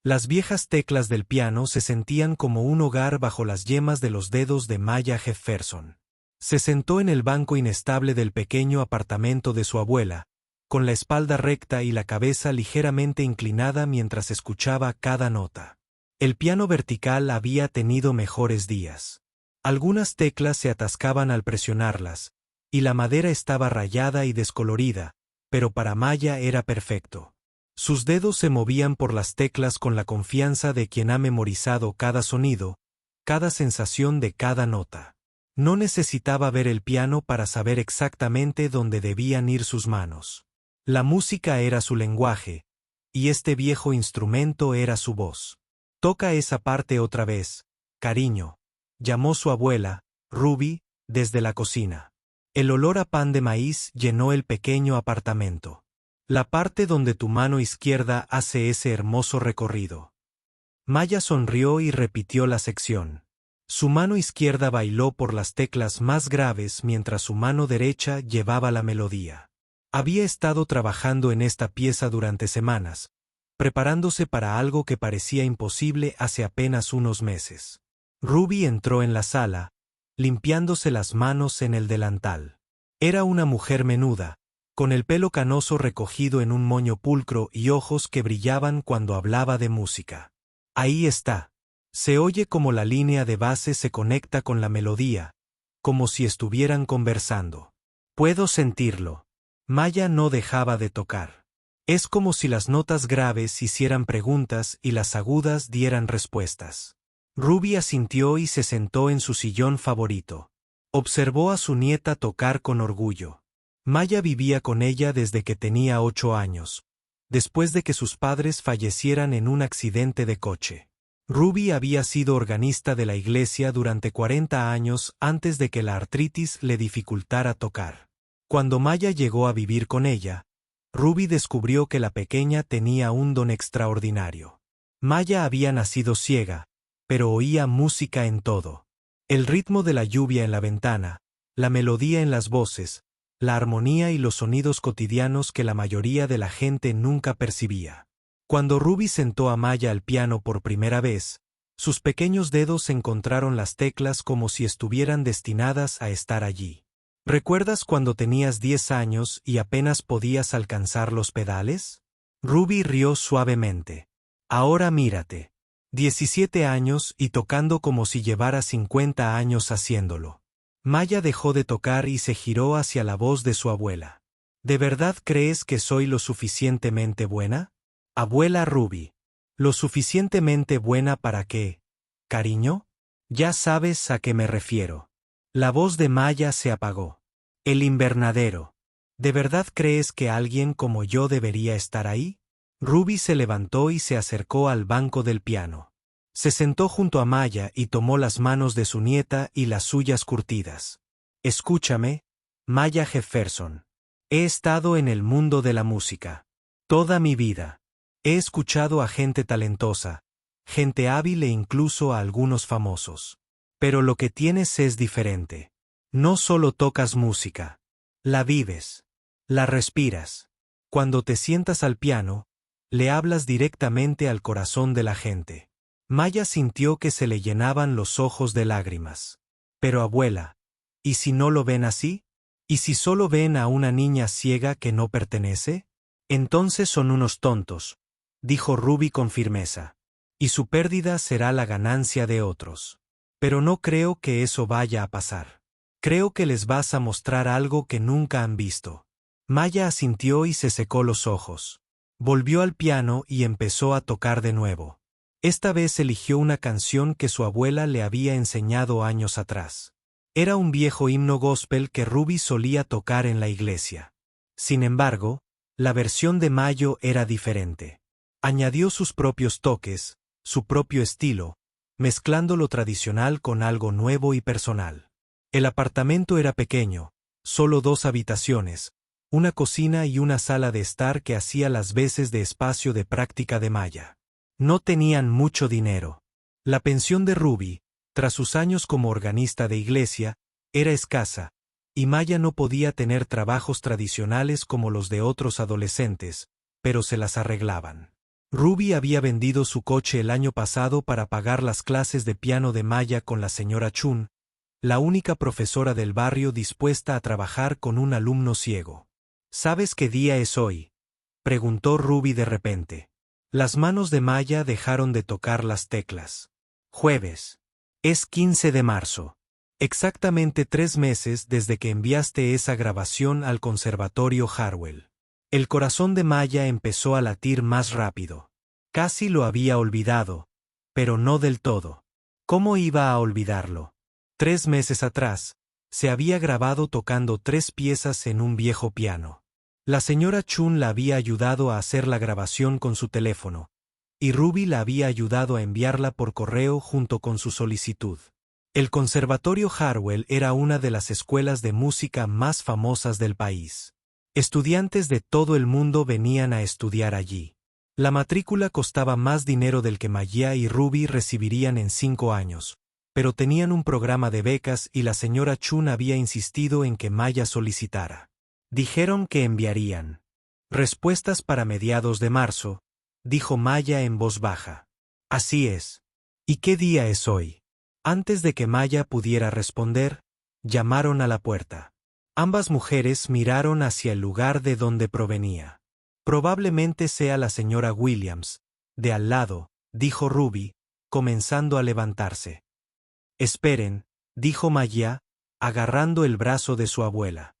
Las viejas teclas del piano se sentían como un hogar bajo las yemas de los dedos de Maya Jefferson. Se sentó en el banco inestable del pequeño apartamento de su abuela, con la espalda recta y la cabeza ligeramente inclinada mientras escuchaba cada nota. El piano vertical había tenido mejores días. Algunas teclas se atascaban al presionarlas, y la madera estaba rayada y descolorida, pero para Maya era perfecto. Sus dedos se movían por las teclas con la confianza de quien ha memorizado cada sonido, cada sensación de cada nota. No necesitaba ver el piano para saber exactamente dónde debían ir sus manos. La música era su lenguaje, y este viejo instrumento era su voz. «Toca esa parte otra vez, cariño», llamó su abuela, Ruby, desde la cocina. El olor a pan de maíz llenó el pequeño apartamento. «La parte donde tu mano izquierda hace ese hermoso recorrido». Maya sonrió y repitió la sección. Su mano izquierda bailó por las teclas más graves mientras su mano derecha llevaba la melodía. Había estado trabajando en esta pieza durante semanas, preparándose para algo que parecía imposible hace apenas unos meses. Ruby entró en la sala, limpiándose las manos en el delantal. Era una mujer menuda, con el pelo canoso recogido en un moño pulcro y ojos que brillaban cuando hablaba de música. Ahí está. Se oye como la línea de base se conecta con la melodía, como si estuvieran conversando. Puedo sentirlo. Maya no dejaba de tocar. Es como si las notas graves hicieran preguntas y las agudas dieran respuestas. Ruby asintió y se sentó en su sillón favorito. Observó a su nieta tocar con orgullo. Maya vivía con ella desde que tenía 8 años, después de que sus padres fallecieran en un accidente de coche. Ruby había sido organista de la iglesia durante 40 años antes de que la artritis le dificultara tocar. Cuando Maya llegó a vivir con ella, Ruby descubrió que la pequeña tenía un don extraordinario. Maya había nacido ciega, pero oía música en todo. El ritmo de la lluvia en la ventana, la melodía en las voces, la armonía y los sonidos cotidianos que la mayoría de la gente nunca percibía. Cuando Ruby sentó a Maya al piano por primera vez, sus pequeños dedos encontraron las teclas como si estuvieran destinadas a estar allí. ¿Recuerdas cuando tenías 10 años y apenas podías alcanzar los pedales? Ruby rió suavemente. Ahora mírate. 17 años y tocando como si llevara 50 años haciéndolo. Maya dejó de tocar y se giró hacia la voz de su abuela. ¿De verdad crees que soy lo suficientemente buena? Abuela Ruby. ¿Lo suficientemente buena para qué, cariño? Ya sabes a qué me refiero. La voz de Maya se apagó. El invernadero. ¿De verdad crees que alguien como yo debería estar ahí? Ruby se levantó y se acercó al banco del piano. Se sentó junto a Maya y tomó las manos de su nieta y las suyas curtidas. Escúchame, Maya Jefferson. He estado en el mundo de la música. Toda mi vida. He escuchado a gente talentosa, gente hábil e incluso a algunos famosos. Pero lo que tienes es diferente. No solo tocas música. La vives. La respiras. Cuando te sientas al piano, le hablas directamente al corazón de la gente. Maya sintió que se le llenaban los ojos de lágrimas. Pero abuela, ¿y si no lo ven así? ¿Y si solo ven a una niña ciega que no pertenece? Entonces son unos tontos, dijo Ruby con firmeza. Y su pérdida será la ganancia de otros. Pero no creo que eso vaya a pasar. Creo que les vas a mostrar algo que nunca han visto. Maya asintió y se secó los ojos. Volvió al piano y empezó a tocar de nuevo. Esta vez eligió una canción que su abuela le había enseñado años atrás. Era un viejo himno gospel que Ruby solía tocar en la iglesia. Sin embargo, la versión de Mayo era diferente. Añadió sus propios toques, su propio estilo, mezclando lo tradicional con algo nuevo y personal. El apartamento era pequeño, solo 2 habitaciones, una cocina y una sala de estar que hacía las veces de espacio de práctica de Maya. No tenían mucho dinero. La pensión de Ruby, tras sus años como organista de iglesia, era escasa, y Maya no podía tener trabajos tradicionales como los de otros adolescentes, pero se las arreglaban. Ruby había vendido su coche el año pasado para pagar las clases de piano de Maya con la señora Chun, la única profesora del barrio dispuesta a trabajar con un alumno ciego. ¿Sabes qué día es hoy?, preguntó Ruby de repente. Las manos de Maya dejaron de tocar las teclas. Jueves. Es 15 de marzo. Exactamente 3 meses desde que enviaste esa grabación al Conservatorio Harwell. El corazón de Maya empezó a latir más rápido. Casi lo había olvidado, pero no del todo. ¿Cómo iba a olvidarlo? 3 meses atrás, se había grabado tocando 3 piezas en un viejo piano. La señora Chun la había ayudado a hacer la grabación con su teléfono, y Ruby la había ayudado a enviarla por correo junto con su solicitud. El Conservatorio Harwell era una de las escuelas de música más famosas del país. Estudiantes de todo el mundo venían a estudiar allí. La matrícula costaba más dinero del que Maya y Ruby recibirían en 5 años, pero tenían un programa de becas y la señora Chun había insistido en que Maya solicitara. Dijeron que enviarían respuestas para mediados de marzo, dijo Maya en voz baja. Así es. ¿Y qué día es hoy? Antes de que Maya pudiera responder, llamaron a la puerta. Ambas mujeres miraron hacia el lugar de donde provenía. Probablemente sea la señora Williams, de al lado, dijo Ruby, comenzando a levantarse. Esperen, dijo Maya, agarrando el brazo de su abuela.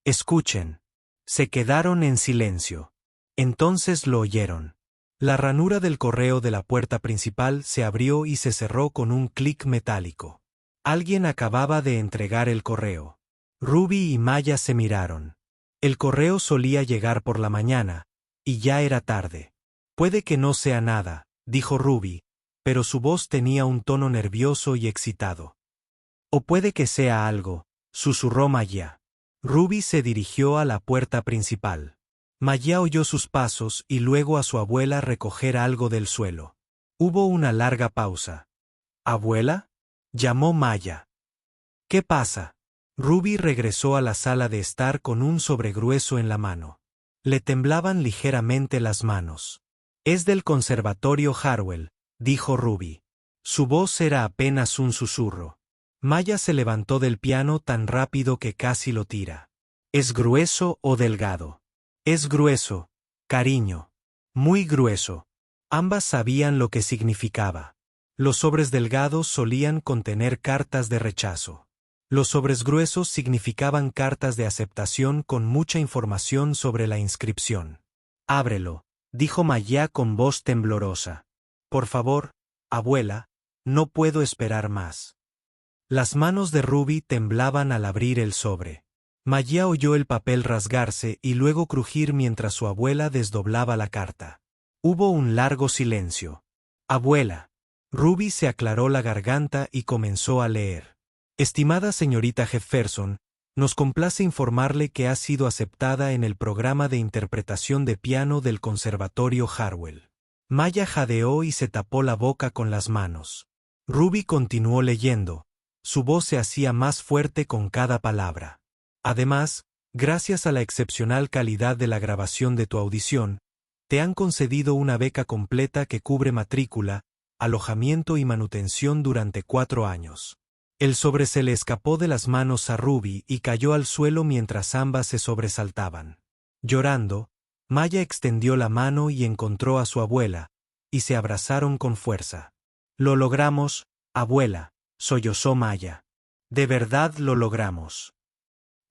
Escuchen. Se quedaron en silencio. Entonces lo oyeron. La ranura del correo de la puerta principal se abrió y se cerró con un clic metálico. Alguien acababa de entregar el correo. Ruby y Maya se miraron. El correo solía llegar por la mañana, y ya era tarde. Puede que no sea nada, dijo Ruby, pero su voz tenía un tono nervioso y excitado. O puede que sea algo, susurró Maya. Ruby se dirigió a la puerta principal. Maya oyó sus pasos y luego a su abuela recoger algo del suelo. Hubo una larga pausa. ¿Abuela?, llamó Maya. ¿Qué pasa? Ruby regresó a la sala de estar con un sobregrueso en la mano. Le temblaban ligeramente las manos. Es del Conservatorio Harwell, dijo Ruby. Su voz era apenas un susurro. Maya se levantó del piano tan rápido que casi lo tira. ¿Es grueso o delgado? Es grueso, cariño. Muy grueso. Ambas sabían lo que significaba. Los sobres delgados solían contener cartas de rechazo. Los sobres gruesos significaban cartas de aceptación con mucha información sobre la inscripción. Ábrelo, dijo Maya con voz temblorosa. Por favor, abuela, no puedo esperar más. Las manos de Ruby temblaban al abrir el sobre. Maya oyó el papel rasgarse y luego crujir mientras su abuela desdoblaba la carta. Hubo un largo silencio. Abuela. Ruby se aclaró la garganta y comenzó a leer. Estimada señorita Jefferson, nos complace informarle que ha sido aceptada en el programa de interpretación de piano del Conservatorio Harwell. Maya jadeó y se tapó la boca con las manos. Ruby continuó leyendo. Su voz se hacía más fuerte con cada palabra. Además, gracias a la excepcional calidad de la grabación de tu audición, te han concedido una beca completa que cubre matrícula, alojamiento y manutención durante 4 años. El sobre se le escapó de las manos a Ruby y cayó al suelo mientras ambas se sobresaltaban. Llorando, Maya extendió la mano y encontró a su abuela, y se abrazaron con fuerza. Lo logramos, abuela, sollozó Maya. De verdad lo logramos.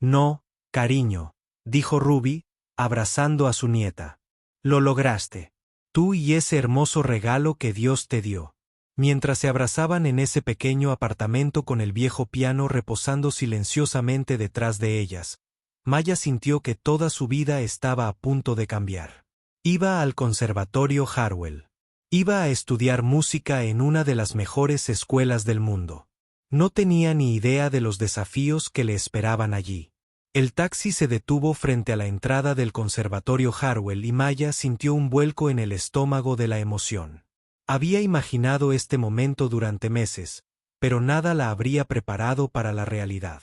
No, cariño, dijo Ruby, abrazando a su nieta. Lo lograste. Tú y ese hermoso regalo que Dios te dio. Mientras se abrazaban en ese pequeño apartamento con el viejo piano reposando silenciosamente detrás de ellas, Maya sintió que toda su vida estaba a punto de cambiar. Iba al Conservatorio Harwell. Iba a estudiar música en una de las mejores escuelas del mundo. No tenía ni idea de los desafíos que le esperaban allí. El taxi se detuvo frente a la entrada del Conservatorio Harwell y Maya sintió un vuelco en el estómago de la emoción. Había imaginado este momento durante meses, pero nada la habría preparado para la realidad.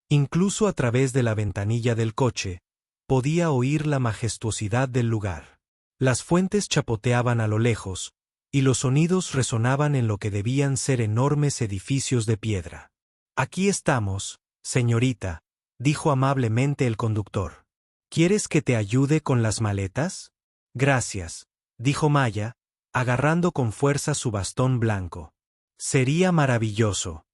Incluso a través de la ventanilla del coche, podía oír la majestuosidad del lugar. Las fuentes chapoteaban a lo lejos, y los sonidos resonaban en lo que debían ser enormes edificios de piedra. «Aquí estamos, señorita», dijo amablemente el conductor. «¿Quieres que te ayude con las maletas?» «Gracias», dijo Maya, agarrando con fuerza su bastón blanco. «Sería maravilloso».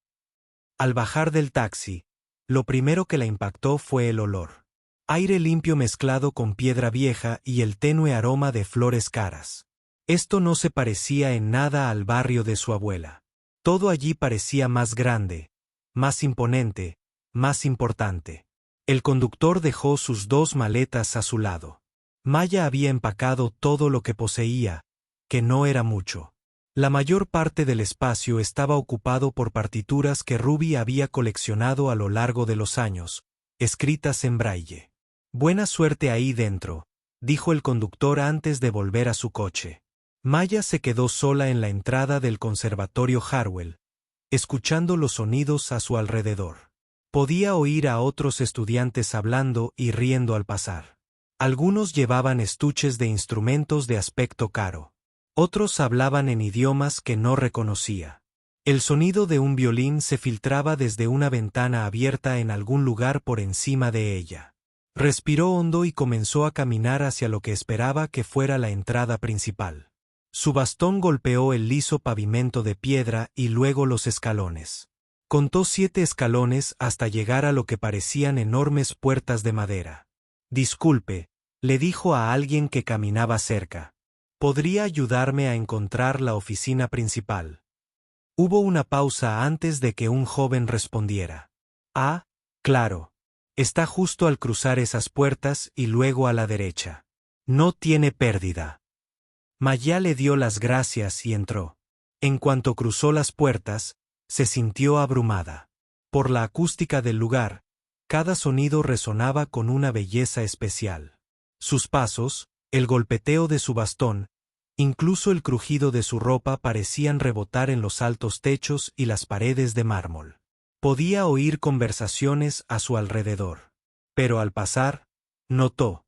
Al bajar del taxi, lo primero que la impactó fue el olor. Aire limpio mezclado con piedra vieja y el tenue aroma de flores caras. Esto no se parecía en nada al barrio de su abuela. Todo allí parecía más grande, más imponente, más importante. El conductor dejó sus 2 maletas a su lado. Maya había empacado todo lo que poseía, que no era mucho. La mayor parte del espacio estaba ocupado por partituras que Ruby había coleccionado a lo largo de los años, escritas en braille. «Buena suerte ahí dentro», dijo el conductor antes de volver a su coche. Maya se quedó sola en la entrada del Conservatorio Harwell, escuchando los sonidos a su alrededor. Podía oír a otros estudiantes hablando y riendo al pasar. Algunos llevaban estuches de instrumentos de aspecto caro. Otros hablaban en idiomas que no reconocía. El sonido de un violín se filtraba desde una ventana abierta en algún lugar por encima de ella. Respiró hondo y comenzó a caminar hacia lo que esperaba que fuera la entrada principal. Su bastón golpeó el liso pavimento de piedra y luego los escalones. Contó 7 escalones hasta llegar a lo que parecían enormes puertas de madera. «Disculpe», le dijo a alguien que caminaba cerca. «¿Podría ayudarme a encontrar la oficina principal?» Hubo una pausa antes de que un joven respondiera. «Ah, claro. Está justo al cruzar esas puertas y luego a la derecha. No tiene pérdida». Maya le dio las gracias y entró. En cuanto cruzó las puertas, se sintió abrumada. Por la acústica del lugar, cada sonido resonaba con una belleza especial. Sus pasos, el golpeteo de su bastón, incluso el crujido de su ropa parecían rebotar en los altos techos y las paredes de mármol. Podía oír conversaciones a su alrededor. Pero al pasar, notó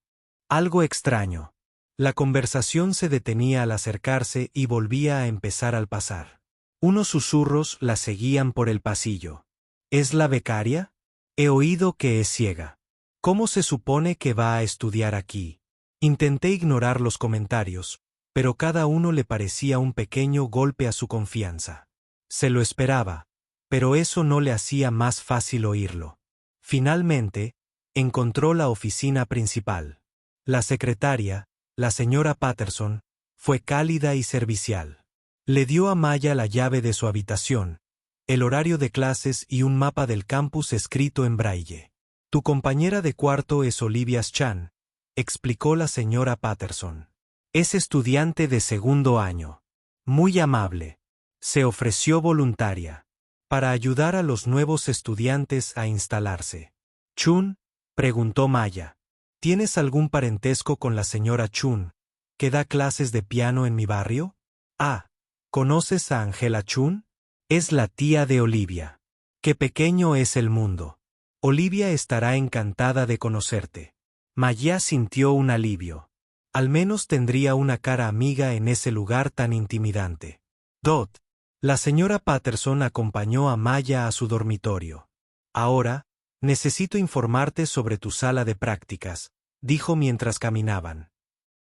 algo extraño. La conversación se detenía al acercarse y volvía a empezar al pasar. Unos susurros la seguían por el pasillo. «¿Es la becaria? He oído que es ciega. ¿Cómo se supone que va a estudiar aquí?» Intenté ignorar los comentarios, pero cada uno le parecía un pequeño golpe a su confianza. Se lo esperaba, pero eso no le hacía más fácil oírlo. Finalmente, encontró la oficina principal. La secretaria, la señora Patterson, fue cálida y servicial. Le dio a Maya la llave de su habitación, el horario de clases y un mapa del campus escrito en braille. «Tu compañera de cuarto es Olivia Chan», explicó la señora Patterson. «Es estudiante de 2º año. Muy amable. Se ofreció voluntaria para ayudar a los nuevos estudiantes a instalarse». «¿Chun?», preguntó Maya. «¿Tienes algún parentesco con la señora Chun, que da clases de piano en mi barrio?» «Ah, ¿conoces a Angela Chun? Es la tía de Olivia. Qué pequeño es el mundo. Olivia estará encantada de conocerte». Maya sintió un alivio. Al menos tendría una cara amiga en ese lugar tan intimidante. «Dot». La señora Patterson acompañó a Maya a su dormitorio. «Ahora, necesito informarte sobre tu sala de prácticas», dijo mientras caminaban.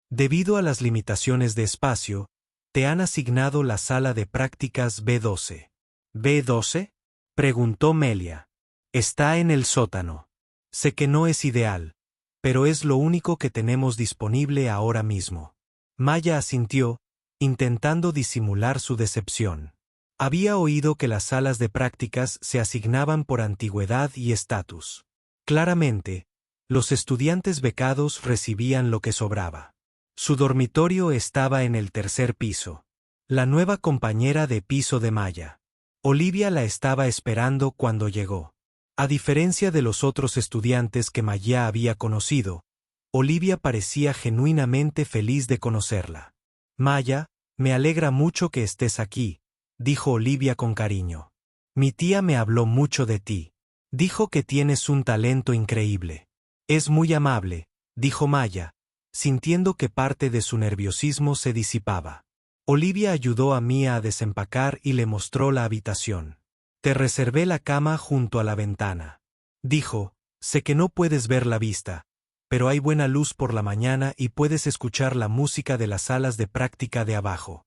«Debido a las limitaciones de espacio, te han asignado la sala de prácticas B12. ¿B12? Preguntó Melia. Está en el sótano. Sé que no es ideal, pero es lo único que tenemos disponible ahora mismo. Maya asintió, intentando disimular su decepción. Había oído que las salas de prácticas se asignaban por antigüedad y estatus. Claramente, los estudiantes becados recibían lo que sobraba. Su dormitorio estaba en el 3er piso. La nueva compañera de piso de Maya, Olivia, la estaba esperando cuando llegó. A diferencia de los otros estudiantes que Maya había conocido, Olivia parecía genuinamente feliz de conocerla. «Maya, me alegra mucho que estés aquí», dijo Olivia con cariño. «Mi tía me habló mucho de ti. Dijo que tienes un talento increíble». «Es muy amable», dijo Maya, sintiendo que parte de su nerviosismo se disipaba. Olivia ayudó a Mia a desempacar y le mostró la habitación. Te reservé la cama junto a la ventana. Dijo, sé que no puedes ver la vista, pero hay buena luz por la mañana y puedes escuchar la música de las salas de práctica de abajo.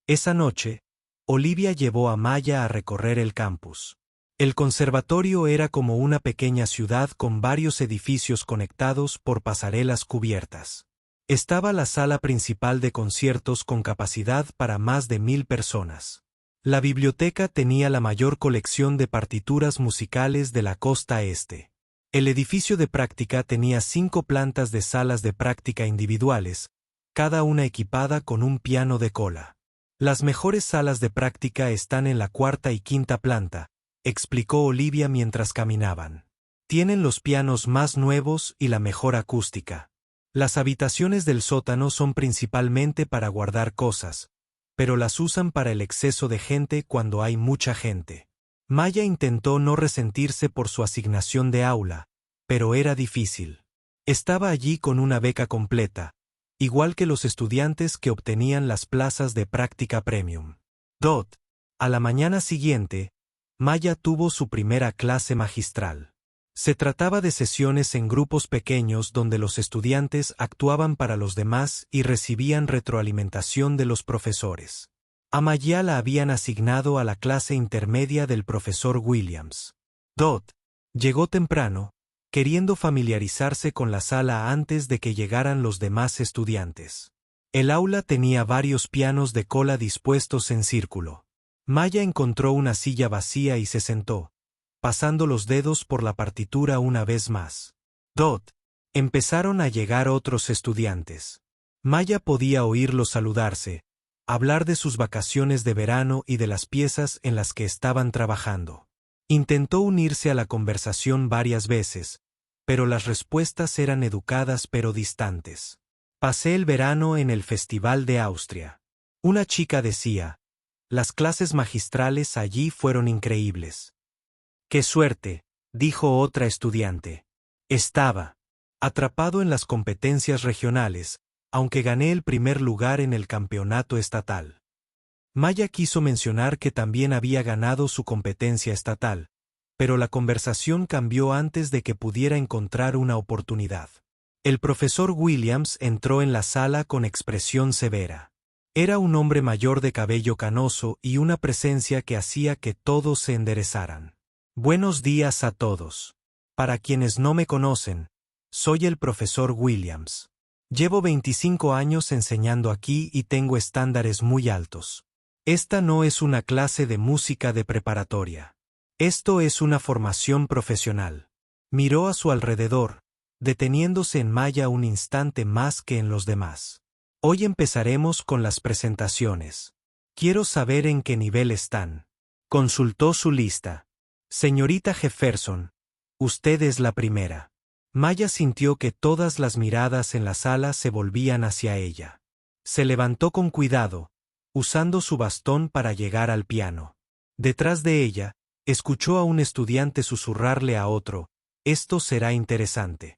Esa noche, Olivia llevó a Maya a recorrer el campus. El conservatorio era como una pequeña ciudad con varios edificios conectados por pasarelas cubiertas. Estaba la sala principal de conciertos con capacidad para más de 1000 personas. La biblioteca tenía la mayor colección de partituras musicales de la costa este. El edificio de práctica tenía 5 plantas de salas de práctica individuales, cada una equipada con un piano de cola. Las mejores salas de práctica están en la 4ª y 5ª planta, explicó Olivia mientras caminaban. Tienen los pianos más nuevos y la mejor acústica. Las habitaciones del sótano son principalmente para guardar cosas, pero las usan para el exceso de gente cuando hay mucha gente. Maya intentó no resentirse por su asignación de aula, pero era difícil. Estaba allí con una beca completa, igual que los estudiantes que obtenían las plazas de práctica premium. A la mañana siguiente, Maya tuvo su primera clase magistral. Se trataba de sesiones en grupos pequeños donde los estudiantes actuaban para los demás y recibían retroalimentación de los profesores. A Maya la habían asignado a la clase intermedia del profesor Williams. Llegó temprano, queriendo familiarizarse con la sala antes de que llegaran los demás estudiantes. El aula tenía varios pianos de cola dispuestos en círculo. Maya encontró una silla vacía y se sentó, pasando los dedos por la partitura una vez más. Empezaron a llegar otros estudiantes. Maya podía oírlos saludarse, hablar de sus vacaciones de verano y de las piezas en las que estaban trabajando. Intentó unirse a la conversación varias veces, pero las respuestas eran educadas pero distantes. Pasé el verano en el Festival de Austria. Una chica decía, las clases magistrales allí fueron increíbles. ¡Qué suerte!, dijo otra estudiante. Estaba atrapado en las competencias regionales, aunque gané el primer lugar en el campeonato estatal. Maya quiso mencionar que también había ganado su competencia estatal, pero la conversación cambió antes de que pudiera encontrar una oportunidad. El profesor Williams entró en la sala con expresión severa. Era un hombre mayor de cabello canoso y una presencia que hacía que todos se enderezaran. Buenos días a todos. Para quienes no me conocen, soy el profesor Williams. Llevo 25 años enseñando aquí y tengo estándares muy altos. Esta no es una clase de música de preparatoria. Esto es una formación profesional. Miró a su alrededor, deteniéndose en Maya un instante más que en los demás. Hoy empezaremos con las presentaciones. Quiero saber en qué nivel están. Consultó su lista. Señorita Jefferson, usted es la primera. Maya sintió que todas las miradas en la sala se volvían hacia ella. Se levantó con cuidado, usando su bastón para llegar al piano. Detrás de ella, escuchó a un estudiante susurrarle a otro, esto será interesante.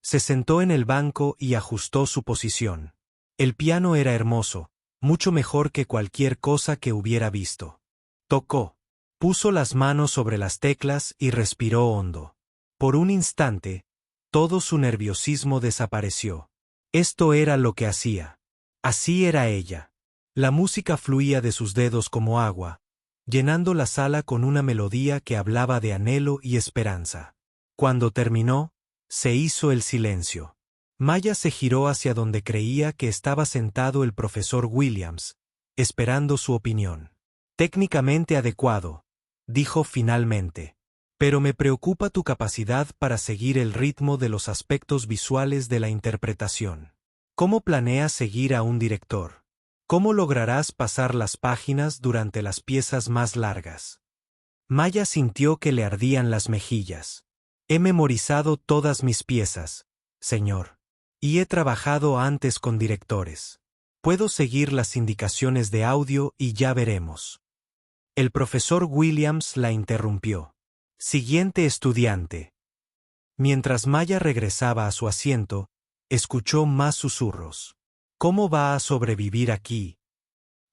Se sentó en el banco y ajustó su posición. El piano era hermoso, mucho mejor que cualquier cosa que hubiera visto. Tocó. Puso las manos sobre las teclas y respiró hondo. Por un instante, todo su nerviosismo desapareció. Esto era lo que hacía. Así era ella. La música fluía de sus dedos como agua, llenando la sala con una melodía que hablaba de anhelo y esperanza. Cuando terminó, se hizo el silencio. Maya se giró hacia donde creía que estaba sentado el profesor Williams, esperando su opinión. Técnicamente adecuado, dijo finalmente. Pero me preocupa tu capacidad para seguir el ritmo de los aspectos visuales de la interpretación. ¿Cómo planeas seguir a un director? ¿Cómo lograrás pasar las páginas durante las piezas más largas? Maya sintió que le ardían las mejillas. He memorizado todas mis piezas, señor. Y he trabajado antes con directores. Puedo seguir las indicaciones de audio y ya veremos. El profesor Williams la interrumpió. Siguiente estudiante. Mientras Maya regresaba a su asiento, escuchó más susurros. ¿Cómo va a sobrevivir aquí?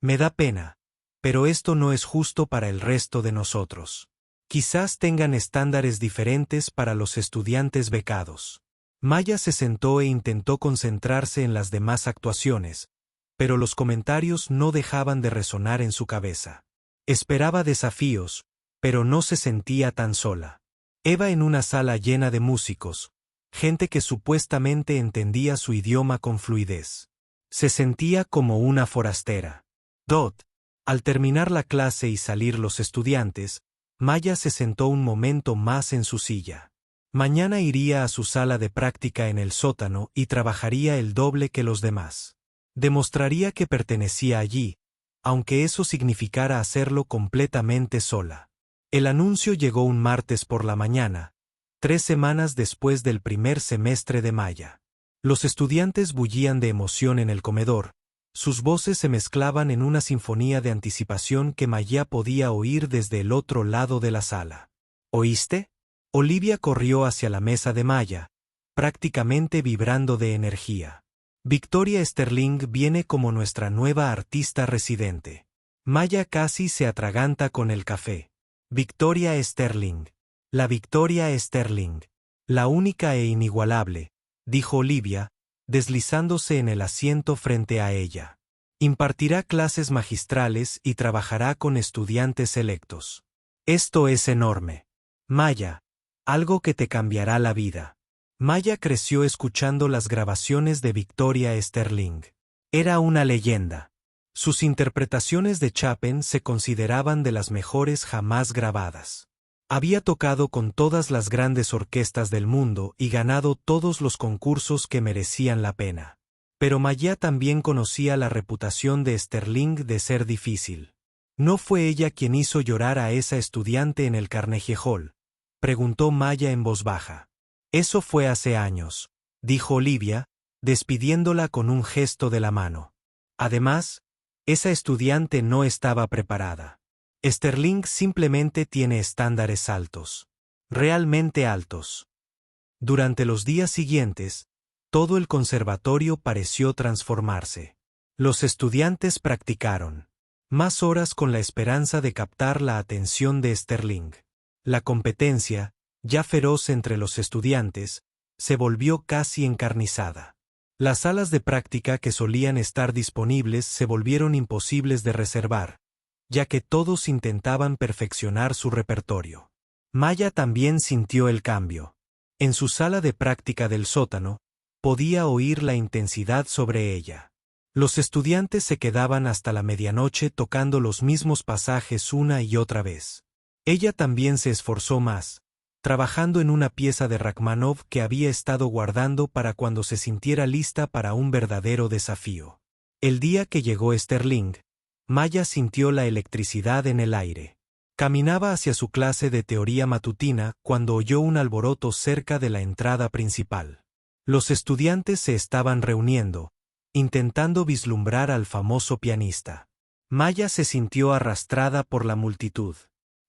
Me da pena, pero esto no es justo para el resto de nosotros. Quizás tengan estándares diferentes para los estudiantes becados. Maya se sentó e intentó concentrarse en las demás actuaciones, pero los comentarios no dejaban de resonar en su cabeza. Esperaba desafíos, pero no se sentía tan sola. Eva en una sala llena de músicos, gente que supuestamente entendía su idioma con fluidez. Se sentía como una forastera. Al terminar la clase y salir los estudiantes, Maya se sentó un momento más en su silla. Mañana iría a su sala de práctica en el sótano y trabajaría el doble que los demás. Demostraría que pertenecía allí, aunque eso significara hacerlo completamente sola. El anuncio llegó un martes por la mañana, 3 semanas después del primer semestre de Maya. Los estudiantes bullían de emoción en el comedor. Sus voces se mezclaban en una sinfonía de anticipación que Maya podía oír desde el otro lado de la sala. ¿Oíste? Olivia corrió hacia la mesa de Maya, prácticamente vibrando de energía. Victoria Sterling viene como nuestra nueva artista residente. Maya casi se atraganta con el café. Victoria Sterling. La Victoria Sterling. La única e inigualable, dijo Olivia, deslizándose en el asiento frente a ella. Impartirá clases magistrales y trabajará con estudiantes selectos. Esto es enorme. Maya, algo que te cambiará la vida. Maya creció escuchando las grabaciones de Victoria Sterling. Era una leyenda. Sus interpretaciones de Chopin se consideraban de las mejores jamás grabadas. Había tocado con todas las grandes orquestas del mundo y ganado todos los concursos que merecían la pena. Pero Maya también conocía la reputación de Sterling de ser difícil. ¿No fue ella quien hizo llorar a esa estudiante en el Carnegie Hall?, preguntó Maya en voz baja. Eso fue hace años, dijo Olivia, despidiéndola con un gesto de la mano. Además, esa estudiante no estaba preparada. Sterling simplemente tiene estándares altos. Realmente altos. Durante los días siguientes, todo el conservatorio pareció transformarse. Los estudiantes practicaron más horas con la esperanza de captar la atención de Sterling. La competencia, ya feroz entre los estudiantes, se volvió casi encarnizada. Las salas de práctica que solían estar disponibles se volvieron imposibles de reservar, ya que todos intentaban perfeccionar su repertorio. Maya también sintió el cambio. En su sala de práctica del sótano, podía oír la intensidad sobre ella. Los estudiantes se quedaban hasta la medianoche tocando los mismos pasajes una y otra vez. Ella también se esforzó más, trabajando en una pieza de Rachmaninoff que había estado guardando para cuando se sintiera lista para un verdadero desafío. El día que llegó Sterling, Maya sintió la electricidad en el aire. Caminaba hacia su clase de teoría matutina cuando oyó un alboroto cerca de la entrada principal. Los estudiantes se estaban reuniendo, intentando vislumbrar al famoso pianista. Maya se sintió arrastrada por la multitud.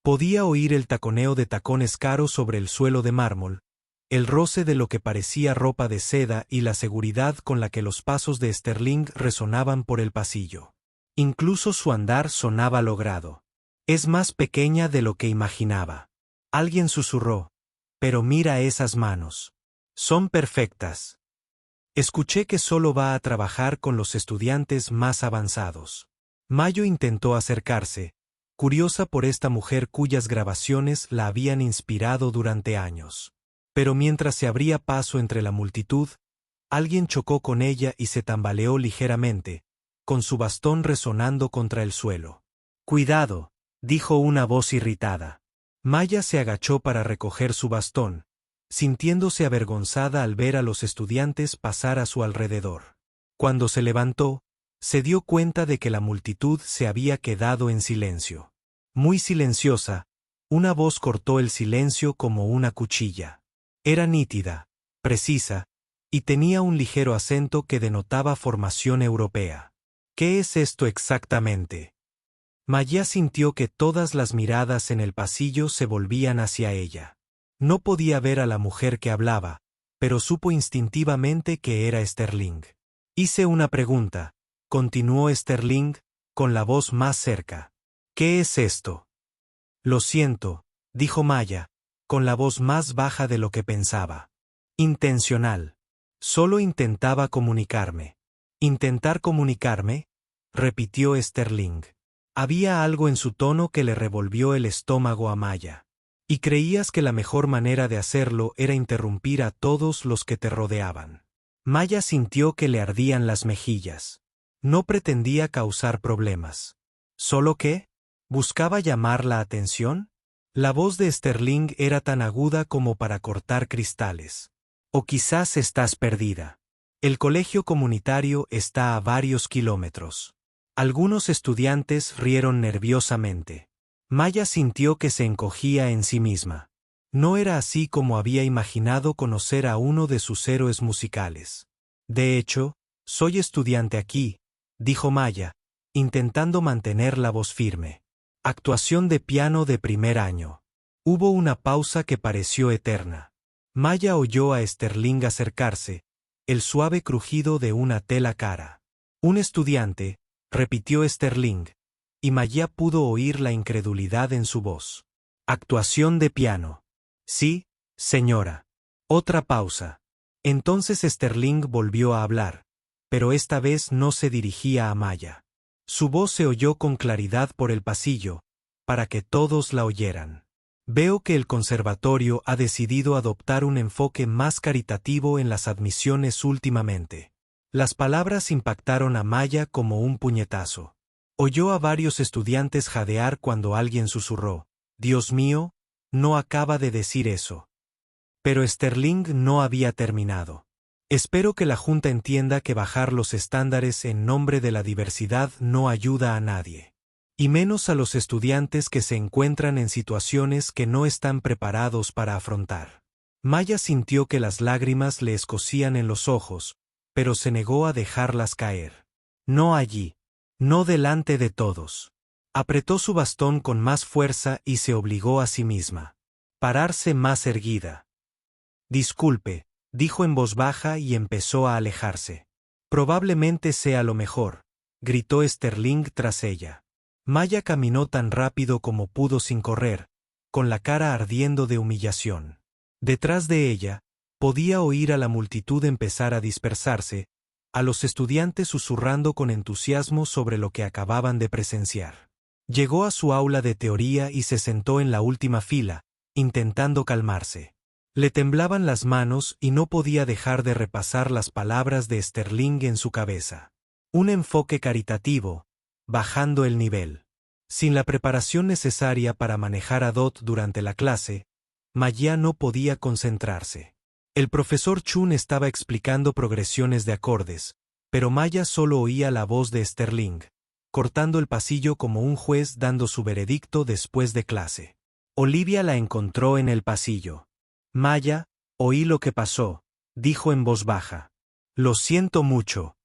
Podía oír el taconeo de tacones caros sobre el suelo de mármol, el roce de lo que parecía ropa de seda y la seguridad con la que los pasos de Sterling resonaban por el pasillo. Incluso su andar sonaba logrado. Es más pequeña de lo que imaginaba. Alguien susurró. Pero mira esas manos. Son perfectas. Escuché que solo va a trabajar con los estudiantes más avanzados. Mayo intentó acercarse, curiosa por esta mujer cuyas grabaciones la habían inspirado durante años. Pero mientras se abría paso entre la multitud, alguien chocó con ella y se tambaleó ligeramente, con su bastón resonando contra el suelo. «Cuidado», dijo una voz irritada. Maya se agachó para recoger su bastón, sintiéndose avergonzada al ver a los estudiantes pasar a su alrededor. Cuando se levantó, se dio cuenta de que la multitud se había quedado en silencio. Muy silenciosa, una voz cortó el silencio como una cuchilla. Era nítida, precisa, y tenía un ligero acento que denotaba formación europea. ¿Qué es esto exactamente? Maya sintió que todas las miradas en el pasillo se volvían hacia ella. No podía ver a la mujer que hablaba, pero supo instintivamente que era Sterling. Hice una pregunta, continuó Sterling, con la voz más cerca. ¿Qué es esto? Lo siento, dijo Maya, con la voz más baja de lo que pensaba. Intencional. Solo intentaba comunicarme. ¿Intentar comunicarme? Repitió Sterling. Había algo en su tono que le revolvió el estómago a Maya. Y creías que la mejor manera de hacerlo era interrumpir a todos los que te rodeaban. Maya sintió que le ardían las mejillas. No pretendía causar problemas. ¿Solo qué? ¿Buscaba llamar la atención? La voz de Sterling era tan aguda como para cortar cristales. O quizás estás perdida. El colegio comunitario está a varios kilómetros. Algunos estudiantes rieron nerviosamente. Maya sintió que se encogía en sí misma. No era así como había imaginado conocer a uno de sus héroes musicales. De hecho, soy estudiante aquí, dijo Maya, intentando mantener la voz firme. Actuación de piano de primer año. Hubo una pausa que pareció eterna. Maya oyó a Sterling acercarse, el suave crujido de una tela cara. Un estudiante, repitió Sterling, y Maya pudo oír la incredulidad en su voz. Actuación de piano. Sí, señora. Otra pausa. Entonces Sterling volvió a hablar, pero esta vez no se dirigía a Maya. Su voz se oyó con claridad por el pasillo, para que todos la oyeran. Veo que el conservatorio ha decidido adoptar un enfoque más caritativo en las admisiones últimamente. Las palabras impactaron a Maya como un puñetazo. Oyó a varios estudiantes jadear cuando alguien susurró, «Dios mío, no acaba de decir eso». Pero Sterling no había terminado. Espero que la Junta entienda que bajar los estándares en nombre de la diversidad no ayuda a nadie. Y menos a los estudiantes que se encuentran en situaciones que no están preparados para afrontar. Maya sintió que las lágrimas le escocían en los ojos, pero se negó a dejarlas caer. No allí. No delante de todos. Apretó su bastón con más fuerza y se obligó a sí misma. Pararse más erguida. Disculpe, dijo en voz baja y empezó a alejarse. Probablemente sea lo mejor, gritó Sterling tras ella. Maya caminó tan rápido como pudo sin correr, con la cara ardiendo de humillación. Detrás de ella, podía oír a la multitud empezar a dispersarse, a los estudiantes susurrando con entusiasmo sobre lo que acababan de presenciar. Llegó a su aula de teoría y se sentó en la última fila, intentando calmarse. Le temblaban las manos y no podía dejar de repasar las palabras de Sterling en su cabeza. Un enfoque caritativo, bajando el nivel. Sin la preparación necesaria para manejar a Dot durante la clase, Maya no podía concentrarse. El profesor Chun estaba explicando progresiones de acordes, pero Maya solo oía la voz de Sterling, cortando el pasillo como un juez dando su veredicto después de clase. Olivia la encontró en el pasillo. Maya, oí lo que pasó, dijo en voz baja. Lo siento mucho.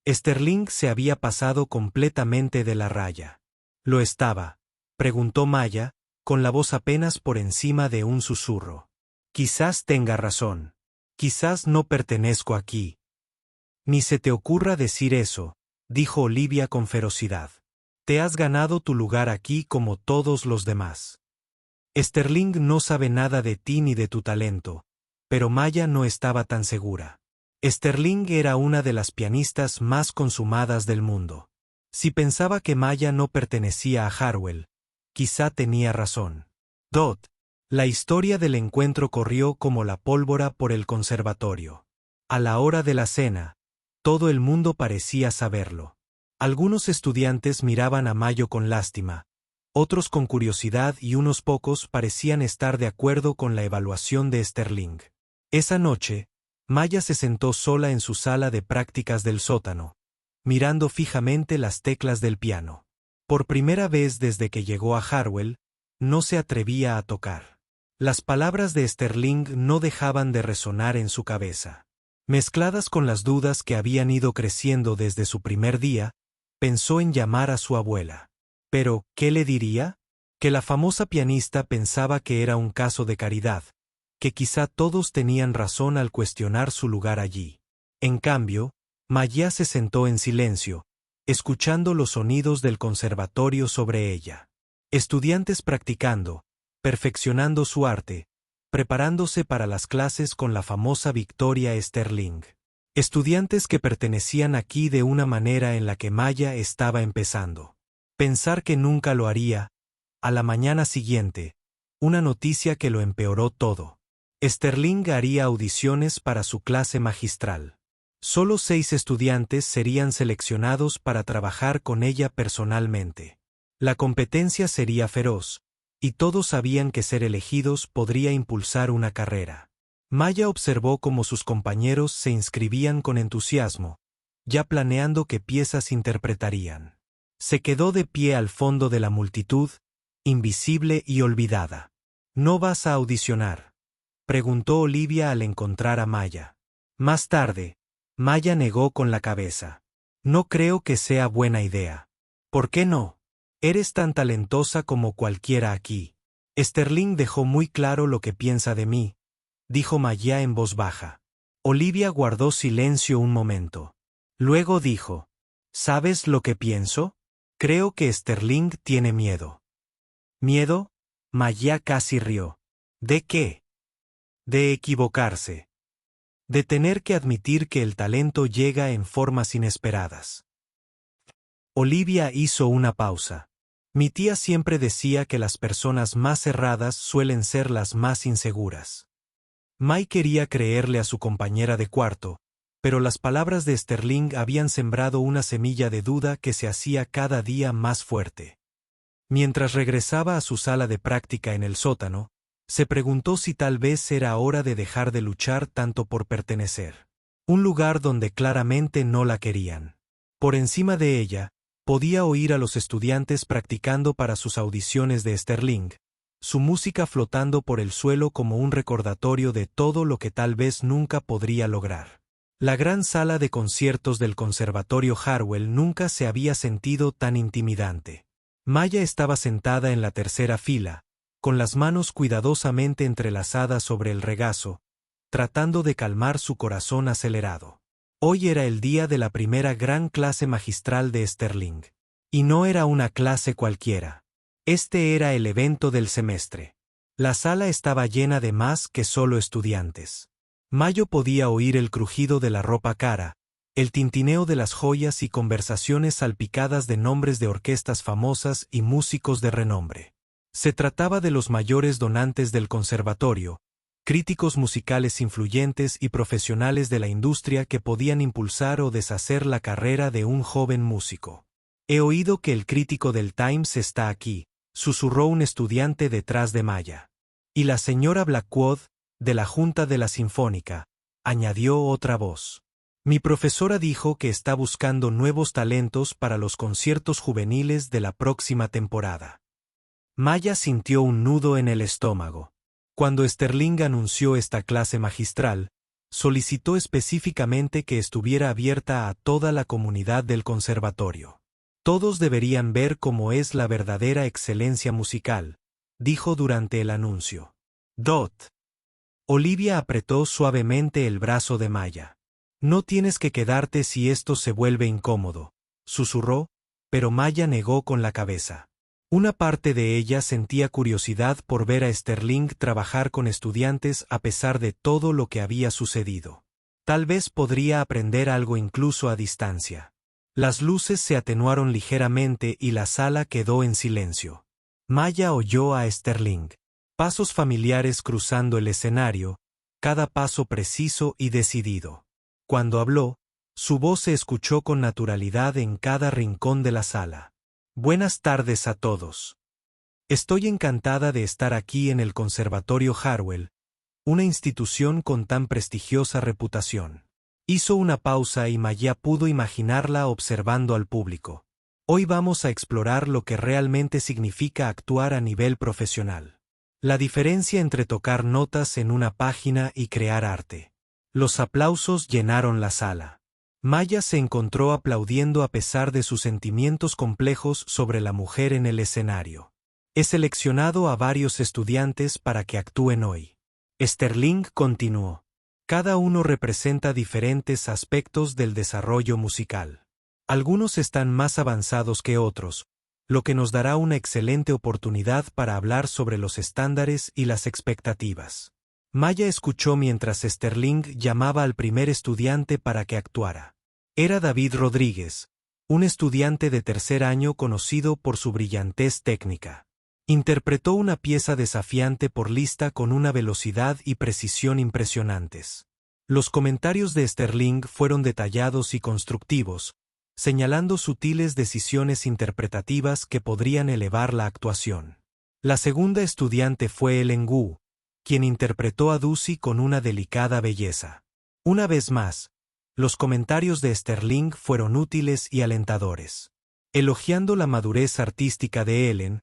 Sterling se había pasado completamente de la raya. ¿Lo estaba?, preguntó Maya, con la voz apenas por encima de un susurro. Quizás tenga razón. Quizás no pertenezco aquí. Ni se te ocurra decir eso, dijo Olivia con ferocidad. Te has ganado tu lugar aquí como todos los demás. Sterling no sabe nada de ti ni de tu talento, pero Maya no estaba tan segura. Sterling era una de las pianistas más consumadas del mundo. Si pensaba que Maya no pertenecía a Harwell, quizá tenía razón. Dot. La historia del encuentro corrió como la pólvora por el conservatorio. A la hora de la cena, todo el mundo parecía saberlo. Algunos estudiantes miraban a Mayo con lástima, otros con curiosidad y unos pocos parecían estar de acuerdo con la evaluación de Sterling. Esa noche, Maya se sentó sola en su sala de prácticas del sótano, mirando fijamente las teclas del piano. Por primera vez desde que llegó a Harwell, no se atrevía a tocar. Las palabras de Sterling no dejaban de resonar en su cabeza. Mezcladas con las dudas que habían ido creciendo desde su primer día, pensó en llamar a su abuela. Pero, ¿qué le diría? Que la famosa pianista pensaba que era un caso de caridad, que quizá todos tenían razón al cuestionar su lugar allí. En cambio, Maya se sentó en silencio, escuchando los sonidos del conservatorio sobre ella. Estudiantes practicando, perfeccionando su arte, preparándose para las clases con la famosa Victoria Sterling. Estudiantes que pertenecían aquí de una manera en la que Maya estaba empezando. Pensar que nunca lo haría. A la mañana siguiente, una noticia que lo empeoró todo. Sterling haría audiciones para su clase magistral. Solo 6 estudiantes serían seleccionados para trabajar con ella personalmente. La competencia sería feroz, y todos sabían que ser elegidos podría impulsar una carrera. Maya observó cómo sus compañeros se inscribían con entusiasmo, ya planeando qué piezas interpretarían. Se quedó de pie al fondo de la multitud, invisible y olvidada. ¿No vas a audicionar?, preguntó Olivia al encontrar a Maya. Más tarde, Maya negó con la cabeza. No creo que sea buena idea. ¿Por qué no? Eres tan talentosa como cualquiera aquí. Sterling dejó muy claro lo que piensa de mí, dijo Maya en voz baja. Olivia guardó silencio un momento. Luego dijo, ¿sabes lo que pienso? Creo que Sterling tiene miedo. ¿Miedo? Maya casi rió. ¿De qué? De equivocarse. De tener que admitir que el talento llega en formas inesperadas. Olivia hizo una pausa. Mi tía siempre decía que las personas más cerradas suelen ser las más inseguras. Mai quería creerle a su compañera de cuarto, pero las palabras de Sterling habían sembrado una semilla de duda que se hacía cada día más fuerte. Mientras regresaba a su sala de práctica en el sótano, se preguntó si tal vez era hora de dejar de luchar tanto por pertenecer. Un lugar donde claramente no la querían. Por encima de ella, podía oír a los estudiantes practicando para sus audiciones de Sterling, su música flotando por el suelo como un recordatorio de todo lo que tal vez nunca podría lograr. La gran sala de conciertos del Conservatorio Harwell nunca se había sentido tan intimidante. Maya estaba sentada en la tercera fila, con las manos cuidadosamente entrelazadas sobre el regazo, tratando de calmar su corazón acelerado. Hoy era el día de la primera gran clase magistral de Sterling. Y no era una clase cualquiera. Este era el evento del semestre. La sala estaba llena de más que solo estudiantes. Mayo podía oír el crujido de la ropa cara, el tintineo de las joyas y conversaciones salpicadas de nombres de orquestas famosas y músicos de renombre. Se trataba de los mayores donantes del conservatorio, críticos musicales influyentes y profesionales de la industria que podían impulsar o deshacer la carrera de un joven músico. He oído que el crítico del Times está aquí, susurró un estudiante detrás de Maya. Y la señora Blackwood, de la Junta de la Sinfónica, añadió otra voz. Mi profesora dijo que está buscando nuevos talentos para los conciertos juveniles de la próxima temporada. Maya sintió un nudo en el estómago. Cuando Sterling anunció esta clase magistral, solicitó específicamente que estuviera abierta a toda la comunidad del conservatorio. Todos deberían ver cómo es la verdadera excelencia musical, dijo durante el anuncio. Dot. Olivia apretó suavemente el brazo de Maya. No tienes que quedarte si esto se vuelve incómodo, susurró, pero Maya negó con la cabeza. Una parte de ella sentía curiosidad por ver a Sterling trabajar con estudiantes a pesar de todo lo que había sucedido. Tal vez podría aprender algo incluso a distancia. Las luces se atenuaron ligeramente y la sala quedó en silencio. Maya oyó a Sterling. Pasos familiares cruzando el escenario, cada paso preciso y decidido. Cuando habló, su voz se escuchó con naturalidad en cada rincón de la sala. Buenas tardes a todos. Estoy encantada de estar aquí en el Conservatorio Harwell, una institución con tan prestigiosa reputación. Hizo una pausa y Maya pudo imaginarla observando al público. Hoy vamos a explorar lo que realmente significa actuar a nivel profesional. La diferencia entre tocar notas en una página y crear arte. Los aplausos llenaron la sala. Maya se encontró aplaudiendo a pesar de sus sentimientos complejos sobre la mujer en el escenario. He seleccionado a varios estudiantes para que actúen hoy. Sterling continuó. Cada uno representa diferentes aspectos del desarrollo musical. Algunos están más avanzados que otros, lo que nos dará una excelente oportunidad para hablar sobre los estándares y las expectativas. Maya escuchó mientras Sterling llamaba al primer estudiante para que actuara. Era David Rodríguez, un estudiante de tercer año conocido por su brillantez técnica. Interpretó una pieza desafiante por lista con una velocidad y precisión impresionantes. Los comentarios de Sterling fueron detallados y constructivos, señalando sutiles decisiones interpretativas que podrían elevar la actuación. La segunda estudiante fue Ellen Gu, quien interpretó a Ducey con una delicada belleza. Una vez más, los comentarios de Sterling fueron útiles y alentadores, elogiando la madurez artística de Ellen,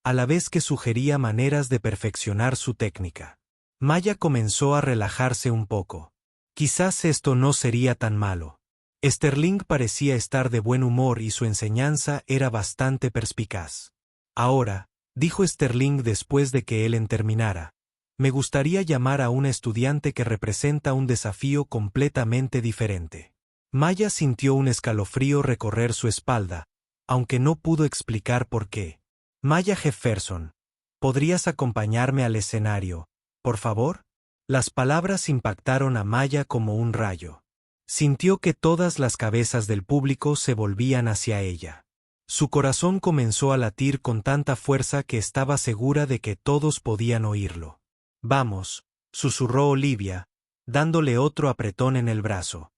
a la vez que sugería maneras de perfeccionar su técnica. Maya comenzó a relajarse un poco. Quizás esto no sería tan malo. Sterling parecía estar de buen humor y su enseñanza era bastante perspicaz. Ahora, dijo Sterling después de que Ellen terminara, me gustaría llamar a una estudiante que representa un desafío completamente diferente. Maya sintió un escalofrío recorrer su espalda, aunque no pudo explicar por qué. Maya Jefferson, ¿podrías acompañarme al escenario, por favor? Las palabras impactaron a Maya como un rayo. Sintió que todas las cabezas del público se volvían hacia ella. Su corazón comenzó a latir con tanta fuerza que estaba segura de que todos podían oírlo. Vamos, susurró Olivia, dándole otro apretón en el brazo.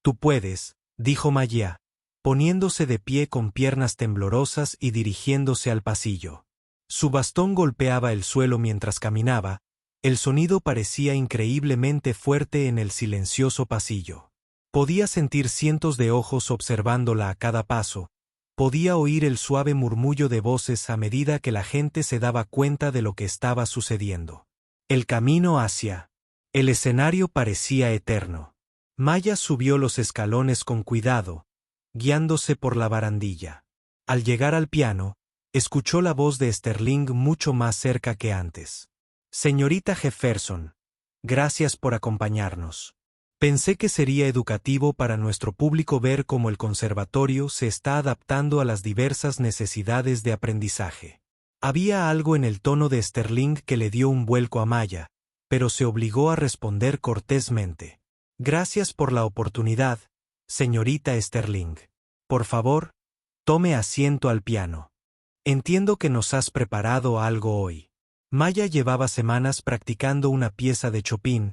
Tú puedes, dijo Maya, poniéndose de pie con piernas temblorosas y dirigiéndose al pasillo. Su bastón golpeaba el suelo mientras caminaba, el sonido parecía increíblemente fuerte en el silencioso pasillo. Podía sentir cientos de ojos observándola a cada paso, podía oír el suave murmullo de voces a medida que la gente se daba cuenta de lo que estaba sucediendo. El camino hacia el escenario parecía eterno. Maya subió los escalones con cuidado, guiándose por la barandilla. Al llegar al piano, escuchó la voz de Sterling mucho más cerca que antes. Señorita Jefferson, gracias por acompañarnos. Pensé que sería educativo para nuestro público ver cómo el conservatorio se está adaptando a las diversas necesidades de aprendizaje. Había algo en el tono de Sterling que le dio un vuelco a Maya, pero se obligó a responder cortésmente. Gracias por la oportunidad, señorita Sterling. Por favor, tome asiento al piano. Entiendo que nos has preparado algo hoy. Maya llevaba semanas practicando una pieza de Chopin,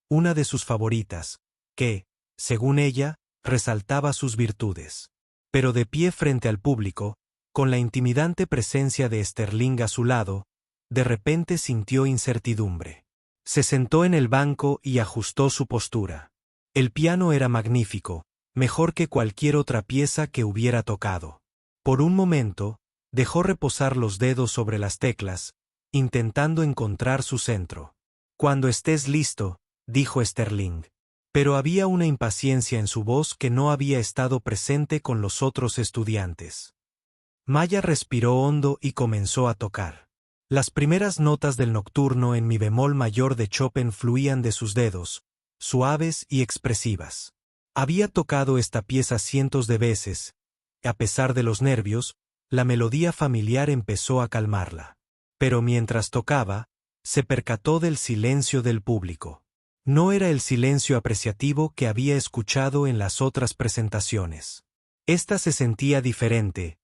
una de sus favoritas, que, según ella, resaltaba sus virtudes. Pero de pie frente al público, con la intimidante presencia de Sterling a su lado, de repente sintió incertidumbre. Se sentó en el banco y ajustó su postura. El piano era magnífico, mejor que cualquier otra pieza que hubiera tocado. Por un momento, dejó reposar los dedos sobre las teclas, intentando encontrar su centro. Cuando estés listo, dijo Sterling. Pero había una impaciencia en su voz que no había estado presente con los otros estudiantes. Maya respiró hondo y comenzó a tocar. Las primeras notas del nocturno en mi bemol mayor de Chopin fluían de sus dedos, suaves y expresivas. Había tocado esta pieza cientos de veces. A pesar de los nervios, la melodía familiar empezó a calmarla. Pero mientras tocaba, se percató del silencio del público. No era el silencio apreciativo que había escuchado en las otras presentaciones. Esta se sentía diferente,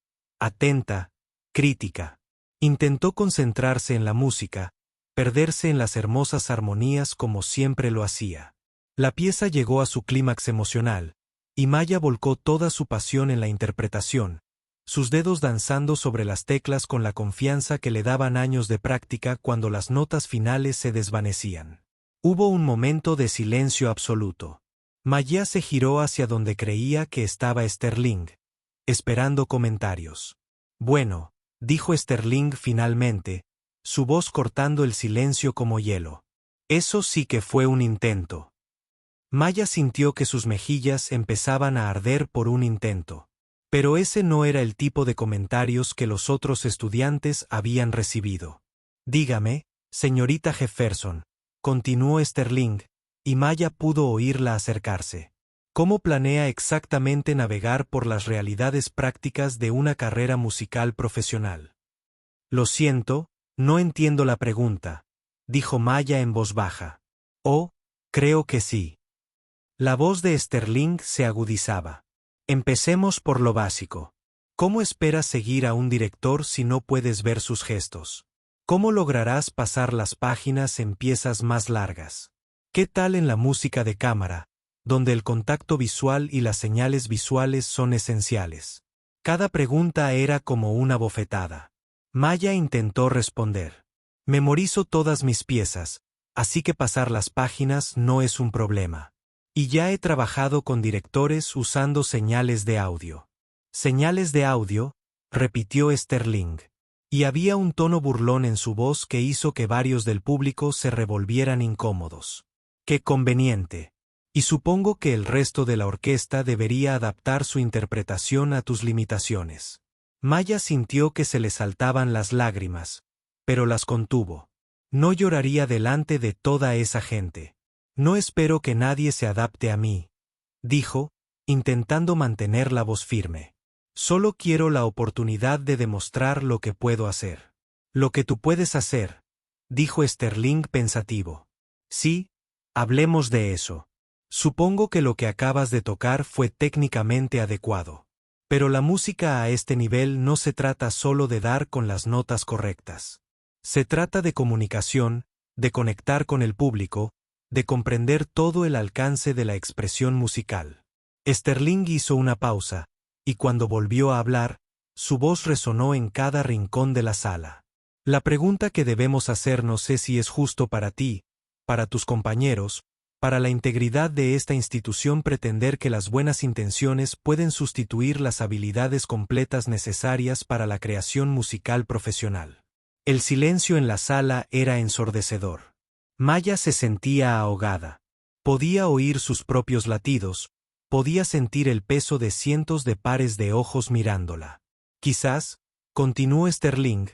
atenta, crítica. Intentó concentrarse en la música, perderse en las hermosas armonías como siempre lo hacía. La pieza llegó a su clímax emocional, y Maya volcó toda su pasión en la interpretación, sus dedos danzando sobre las teclas con la confianza que le daban años de práctica cuando las notas finales se desvanecían. Hubo un momento de silencio absoluto. Maya se giró hacia donde creía que estaba Sterling, esperando comentarios. Bueno, dijo Sterling finalmente, su voz cortando el silencio como hielo. Eso sí que fue un intento. Maya sintió que sus mejillas empezaban a arder por un intento. Pero ese no era el tipo de comentarios que los otros estudiantes habían recibido. Dígame, señorita Jefferson, continuó Sterling, y Maya pudo oírla acercarse. ¿Cómo planea exactamente navegar por las realidades prácticas de una carrera musical profesional? Lo siento, no entiendo la pregunta, dijo Maya en voz baja. Oh, creo que sí. La voz de Sterling se agudizaba. Empecemos por lo básico. ¿Cómo esperas seguir a un director si no puedes ver sus gestos? ¿Cómo lograrás pasar las páginas en piezas más largas? ¿Qué tal en la música de cámara, donde el contacto visual y las señales visuales son esenciales? Cada pregunta era como una bofetada. Maya intentó responder. Memorizo todas mis piezas, así que pasar las páginas no es un problema. Y ya he trabajado con directores usando señales de audio. Señales de audio, repitió Sterling. Y había un tono burlón en su voz que hizo que varios del público se revolvieran incómodos. ¡Qué conveniente! Y supongo que el resto de la orquesta debería adaptar su interpretación a tus limitaciones. Maya sintió que se le saltaban las lágrimas, pero las contuvo. No lloraría delante de toda esa gente. No espero que nadie se adapte a mí, dijo, intentando mantener la voz firme. Solo quiero la oportunidad de demostrar lo que puedo hacer. Lo que tú puedes hacer, dijo Sterling pensativo. Sí, hablemos de eso. Supongo que lo que acabas de tocar fue técnicamente adecuado. Pero la música a este nivel no se trata solo de dar con las notas correctas. Se trata de comunicación, de conectar con el público, de comprender todo el alcance de la expresión musical. Sterling hizo una pausa, y cuando volvió a hablar, su voz resonó en cada rincón de la sala. La pregunta que debemos hacernos es si es justo para ti, para tus compañeros, para la integridad de esta institución pretender que las buenas intenciones pueden sustituir las habilidades completas necesarias para la creación musical profesional. El silencio en la sala era ensordecedor. Maya se sentía ahogada. Podía oír sus propios latidos, podía sentir el peso de cientos de pares de ojos mirándola. Quizás, continuó Sterling,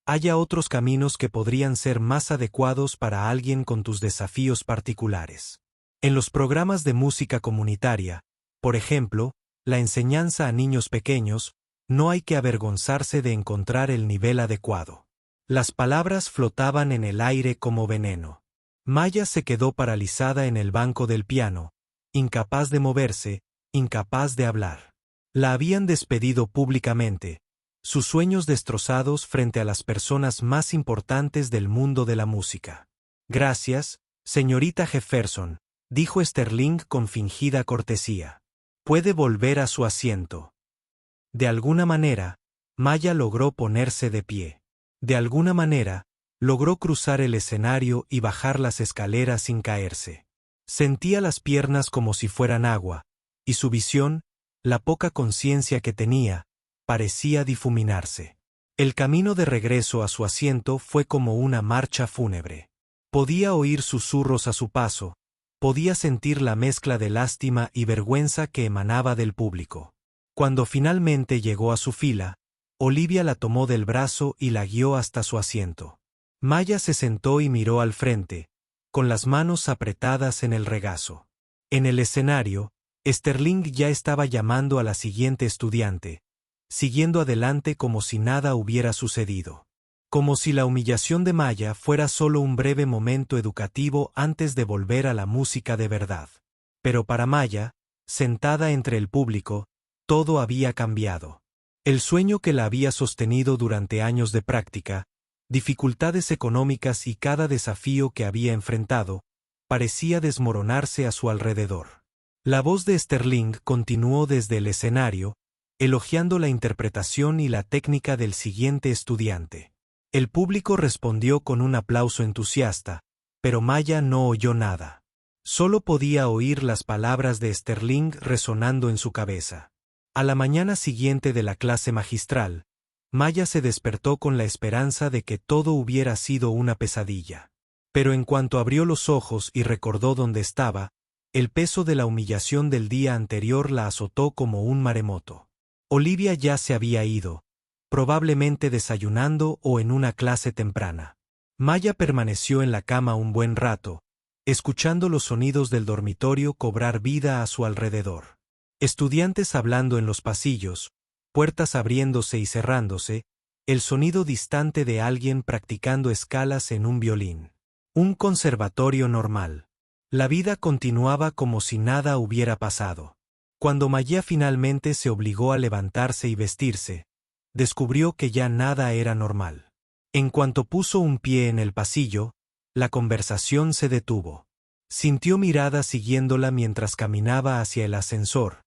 haya otros caminos que podrían ser más adecuados para alguien con tus desafíos particulares. En los programas de música comunitaria, por ejemplo, la enseñanza a niños pequeños, no hay que avergonzarse de encontrar el nivel adecuado. Las palabras flotaban en el aire como veneno. Maya se quedó paralizada en el banco del piano, incapaz de moverse, incapaz de hablar. La habían despedido públicamente, sus sueños destrozados frente a las personas más importantes del mundo de la música. Gracias, señorita Jefferson, dijo Sterling con fingida cortesía. Puede volver a su asiento. De alguna manera, Maya logró ponerse de pie. De alguna manera, logró cruzar el escenario y bajar las escaleras sin caerse. Sentía las piernas como si fueran agua, y su visión, la poca conciencia que tenía, parecía difuminarse. El camino de regreso a su asiento fue como una marcha fúnebre. Podía oír susurros a su paso, podía sentir la mezcla de lástima y vergüenza que emanaba del público. Cuando finalmente llegó a su fila, Olivia la tomó del brazo y la guió hasta su asiento. Maya se sentó y miró al frente, con las manos apretadas en el regazo. En el escenario, Sterling ya estaba llamando a la siguiente estudiante, siguiendo adelante como si nada hubiera sucedido. Como si la humillación de Maya fuera solo un breve momento educativo antes de volver a la música de verdad. Pero para Maya, sentada entre el público, todo había cambiado. El sueño que la había sostenido durante años de práctica, dificultades económicas y cada desafío que había enfrentado, parecía desmoronarse a su alrededor. La voz de Sterling continuó desde el escenario, elogiando la interpretación y la técnica del siguiente estudiante. El público respondió con un aplauso entusiasta, pero Maya no oyó nada. Solo podía oír las palabras de Sterling resonando en su cabeza. A la mañana siguiente de la clase magistral, Maya se despertó con la esperanza de que todo hubiera sido una pesadilla. Pero en cuanto abrió los ojos y recordó dónde estaba, el peso de la humillación del día anterior la azotó como un maremoto. Olivia ya se había ido, probablemente desayunando o en una clase temprana. Maya permaneció en la cama un buen rato, escuchando los sonidos del dormitorio cobrar vida a su alrededor. Estudiantes hablando en los pasillos, puertas abriéndose y cerrándose, el sonido distante de alguien practicando escalas en un violín. Un conservatorio normal. La vida continuaba como si nada hubiera pasado. Cuando Maya finalmente se obligó a levantarse y vestirse, descubrió que ya nada era normal. En cuanto puso un pie en el pasillo, la conversación se detuvo. Sintió miradas siguiéndola mientras caminaba hacia el ascensor,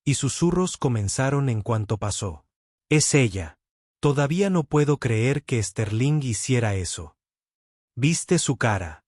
y susurros comenzaron en cuanto pasó. Es ella. Todavía no puedo creer que Sterling hiciera eso. ¿Viste su cara?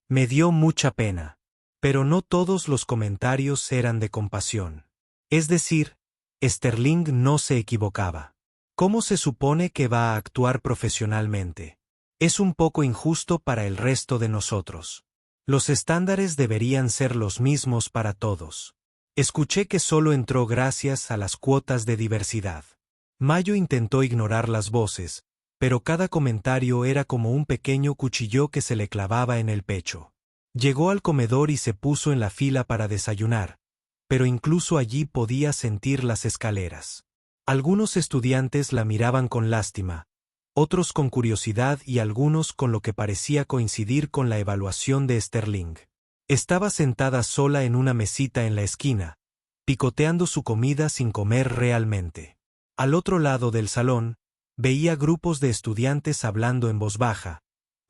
Me dio mucha pena. Pero no todos los comentarios eran de compasión. Es decir, Sterling no se equivocaba. ¿Cómo se supone que va a actuar profesionalmente? Es un poco injusto para el resto de nosotros. Los estándares deberían ser los mismos para todos. Escuché que solo entró gracias a las cuotas de diversidad. Mayo intentó ignorar las voces, pero cada comentario era como un pequeño cuchillo que se le clavaba en el pecho. Llegó al comedor y se puso en la fila para desayunar, pero incluso allí podía sentir las escaleras. Algunos estudiantes la miraban con lástima, otros con curiosidad y algunos con lo que parecía coincidir con la evaluación de Sterling. Estaba sentada sola en una mesita en la esquina, picoteando su comida sin comer realmente. Al otro lado del salón, veía grupos de estudiantes hablando en voz baja,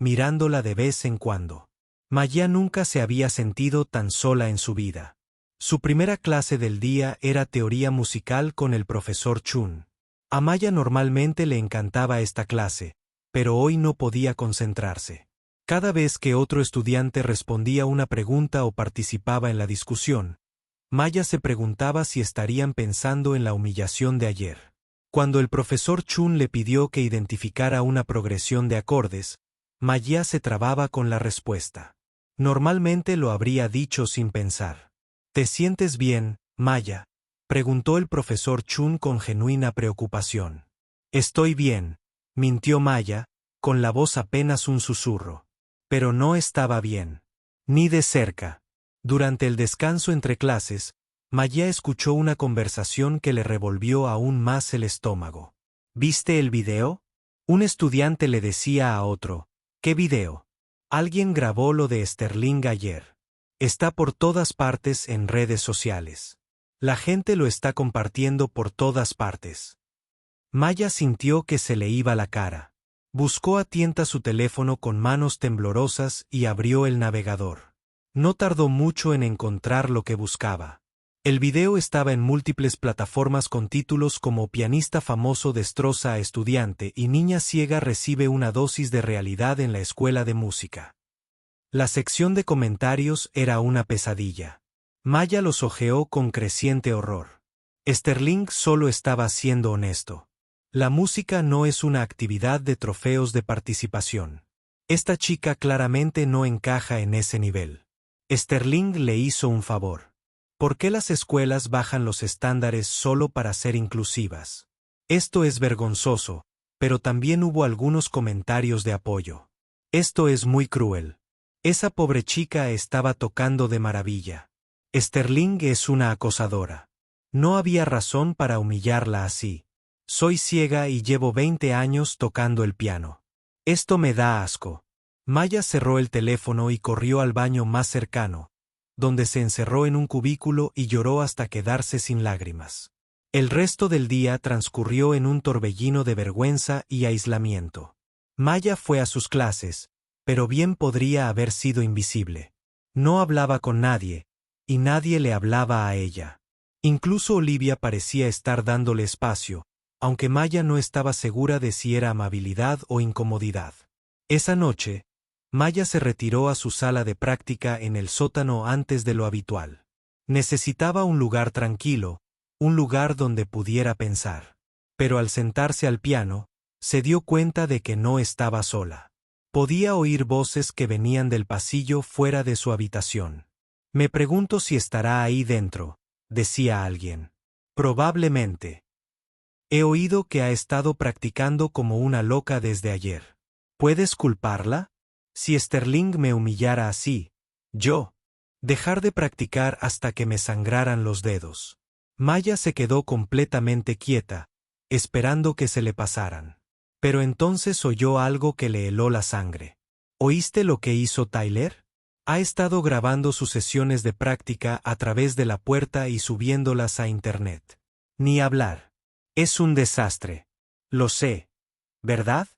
mirándola de vez en cuando. Maya nunca se había sentido tan sola en su vida. Su primera clase del día era teoría musical con el profesor Chun. A Maya normalmente le encantaba esta clase, pero hoy no podía concentrarse. Cada vez que otro estudiante respondía una pregunta o participaba en la discusión, Maya se preguntaba si estarían pensando en la humillación de ayer. Cuando el profesor Chun le pidió que identificara una progresión de acordes, Maya se trababa con la respuesta. Normalmente lo habría dicho sin pensar. ¿Te sientes bien, Maya?, preguntó el profesor Chun con genuina preocupación. Estoy bien, mintió Maya, con la voz apenas un susurro. Pero no estaba bien. Ni de cerca. Durante el descanso entre clases, Maya escuchó una conversación que le revolvió aún más el estómago. ¿Viste el video? Un estudiante le decía a otro, ¿qué video? Alguien grabó lo de Sterling ayer. Está por todas partes en redes sociales. La gente lo está compartiendo por todas partes. Maya sintió que se le iba la cara. Buscó a tienta su teléfono con manos temblorosas y abrió el navegador. No tardó mucho en encontrar lo que buscaba. El video estaba en múltiples plataformas con títulos como Pianista famoso destroza a estudiante y Niña ciega recibe una dosis de realidad en la escuela de música. La sección de comentarios era una pesadilla. Maya los hojeó con creciente horror. Sterling solo estaba siendo honesto. La música no es una actividad de trofeos de participación. Esta chica claramente no encaja en ese nivel. Sterling le hizo un favor. ¿Por qué las escuelas bajan los estándares solo para ser inclusivas? Esto es vergonzoso, pero también hubo algunos comentarios de apoyo. Esto es muy cruel. Esa pobre chica estaba tocando de maravilla. Sterling es una acosadora. No había razón para humillarla así. Soy ciega y llevo 20 años tocando el piano. Esto me da asco. Maya cerró el teléfono y corrió al baño más cercano, donde se encerró en un cubículo y lloró hasta quedarse sin lágrimas. El resto del día transcurrió en un torbellino de vergüenza y aislamiento. Maya fue a sus clases, pero bien podría haber sido invisible. No hablaba con nadie, y nadie le hablaba a ella. Incluso Olivia parecía estar dándole espacio, aunque Maya no estaba segura de si era amabilidad o incomodidad. Esa noche, Maya se retiró a su sala de práctica en el sótano antes de lo habitual. Necesitaba un lugar tranquilo, un lugar donde pudiera pensar. Pero al sentarse al piano, se dio cuenta de que no estaba sola. Podía oír voces que venían del pasillo fuera de su habitación. Me pregunto si estará ahí dentro, decía alguien. Probablemente. He oído que ha estado practicando como una loca desde ayer. ¿Puedes culparla? Si Sterling me humillara así, yo. Dejar de practicar hasta que me sangraran los dedos. Maya se quedó completamente quieta, esperando que se le pasaran. Pero entonces oyó algo que le heló la sangre. ¿Oíste lo que hizo Tyler? Ha estado grabando sus sesiones de práctica a través de la puerta y subiéndolas a internet. Ni hablar. Es un desastre. Lo sé. ¿Verdad?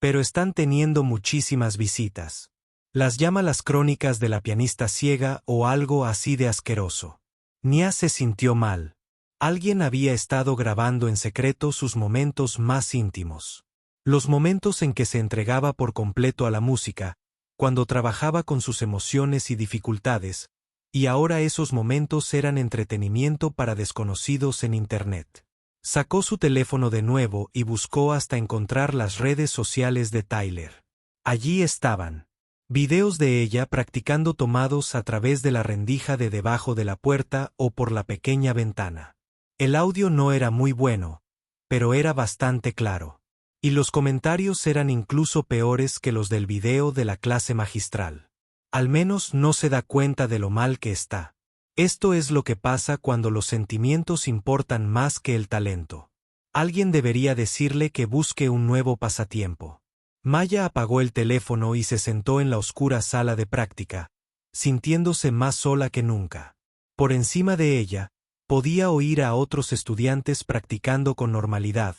Pero están teniendo muchísimas visitas. Las llama las crónicas de la pianista ciega o algo así de asqueroso. Nia se sintió mal. Alguien había estado grabando en secreto sus momentos más íntimos. Los momentos en que se entregaba por completo a la música, cuando trabajaba con sus emociones y dificultades, y ahora esos momentos eran entretenimiento para desconocidos en Internet. Sacó su teléfono de nuevo y buscó hasta encontrar las redes sociales de Tyler. Allí estaban. Videos de ella practicando tomados a través de la rendija de debajo de la puerta o por la pequeña ventana. El audio no era muy bueno, pero era bastante claro. Y los comentarios eran incluso peores que los del video de la clase magistral. Al menos no se da cuenta de lo mal que está. Esto es lo que pasa cuando los sentimientos importan más que el talento. Alguien debería decirle que busque un nuevo pasatiempo. Maya apagó el teléfono y se sentó en la oscura sala de práctica, sintiéndose más sola que nunca. Por encima de ella, podía oír a otros estudiantes practicando con normalidad,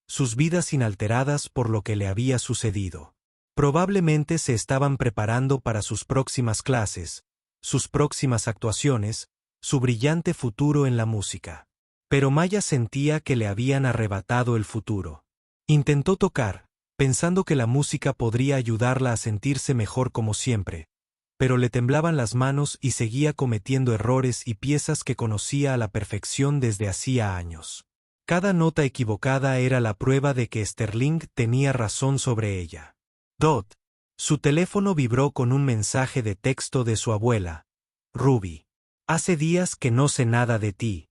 sus vidas inalteradas por lo que le había sucedido. Probablemente se estaban preparando para sus próximas clases, sus próximas actuaciones, su brillante futuro en la música. Pero Maya sentía que le habían arrebatado el futuro. Intentó tocar, pensando que la música podría ayudarla a sentirse mejor como siempre, pero le temblaban las manos y seguía cometiendo errores y piezas que conocía a la perfección desde hacía años. Cada nota equivocada era la prueba de que Sterling tenía razón sobre ella. Dot. Su teléfono vibró con un mensaje de texto de su abuela. Ruby. Hace días que no sé nada de ti,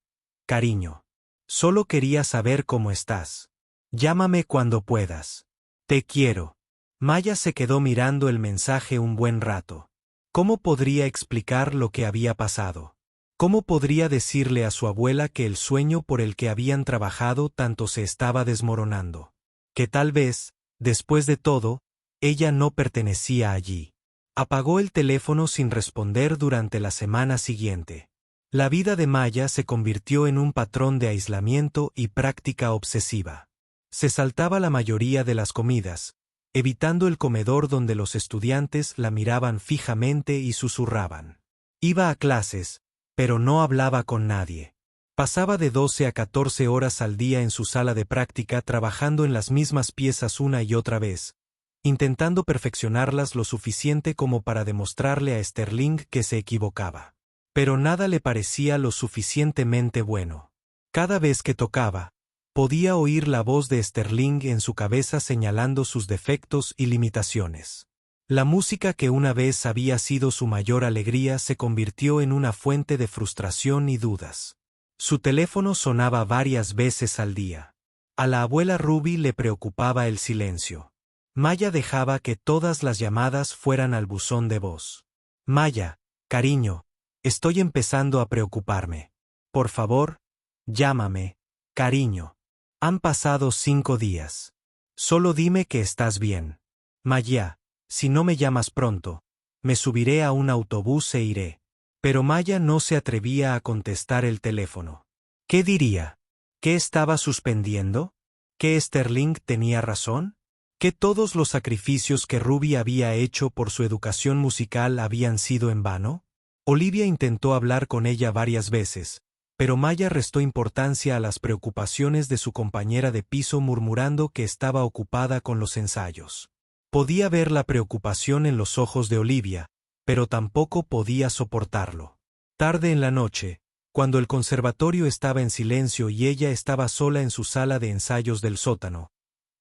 cariño. Solo quería saber cómo estás. Llámame cuando puedas. Te quiero. Maya se quedó mirando el mensaje un buen rato. ¿Cómo podría explicar lo que había pasado? ¿Cómo podría decirle a su abuela que el sueño por el que habían trabajado tanto se estaba desmoronando? Que tal vez, después de todo, ella no pertenecía allí. Apagó el teléfono sin responder durante la semana siguiente. La vida de Maya se convirtió en un patrón de aislamiento y práctica obsesiva. Se saltaba la mayoría de las comidas, evitando el comedor donde los estudiantes la miraban fijamente y susurraban. Iba a clases, pero no hablaba con nadie. Pasaba de 12 a 14 horas al día en su sala de práctica trabajando en las mismas piezas una y otra vez, intentando perfeccionarlas lo suficiente como para demostrarle a Sterling que se equivocaba. Pero nada le parecía lo suficientemente bueno. Cada vez que tocaba, podía oír la voz de Sterling en su cabeza señalando sus defectos y limitaciones. La música que una vez había sido su mayor alegría se convirtió en una fuente de frustración y dudas. Su teléfono sonaba varias veces al día. A la abuela Ruby le preocupaba el silencio. Maya dejaba que todas las llamadas fueran al buzón de voz. Maya, cariño, estoy empezando a preocuparme. Por favor, llámame, cariño. Han pasado 5 días. Solo dime que estás bien. Maya, si no me llamas pronto, me subiré a un autobús e iré. Pero Maya no se atrevía a contestar el teléfono. ¿Qué diría? ¿Qué estaba suspendiendo? ¿Que Sterling tenía razón? ¿Que todos los sacrificios que Ruby había hecho por su educación musical habían sido en vano? Olivia intentó hablar con ella varias veces, pero Maya restó importancia a las preocupaciones de su compañera de piso murmurando que estaba ocupada con los ensayos. Podía ver la preocupación en los ojos de Olivia, pero tampoco podía soportarlo. Tarde en la noche, cuando el conservatorio estaba en silencio y ella estaba sola en su sala de ensayos del sótano,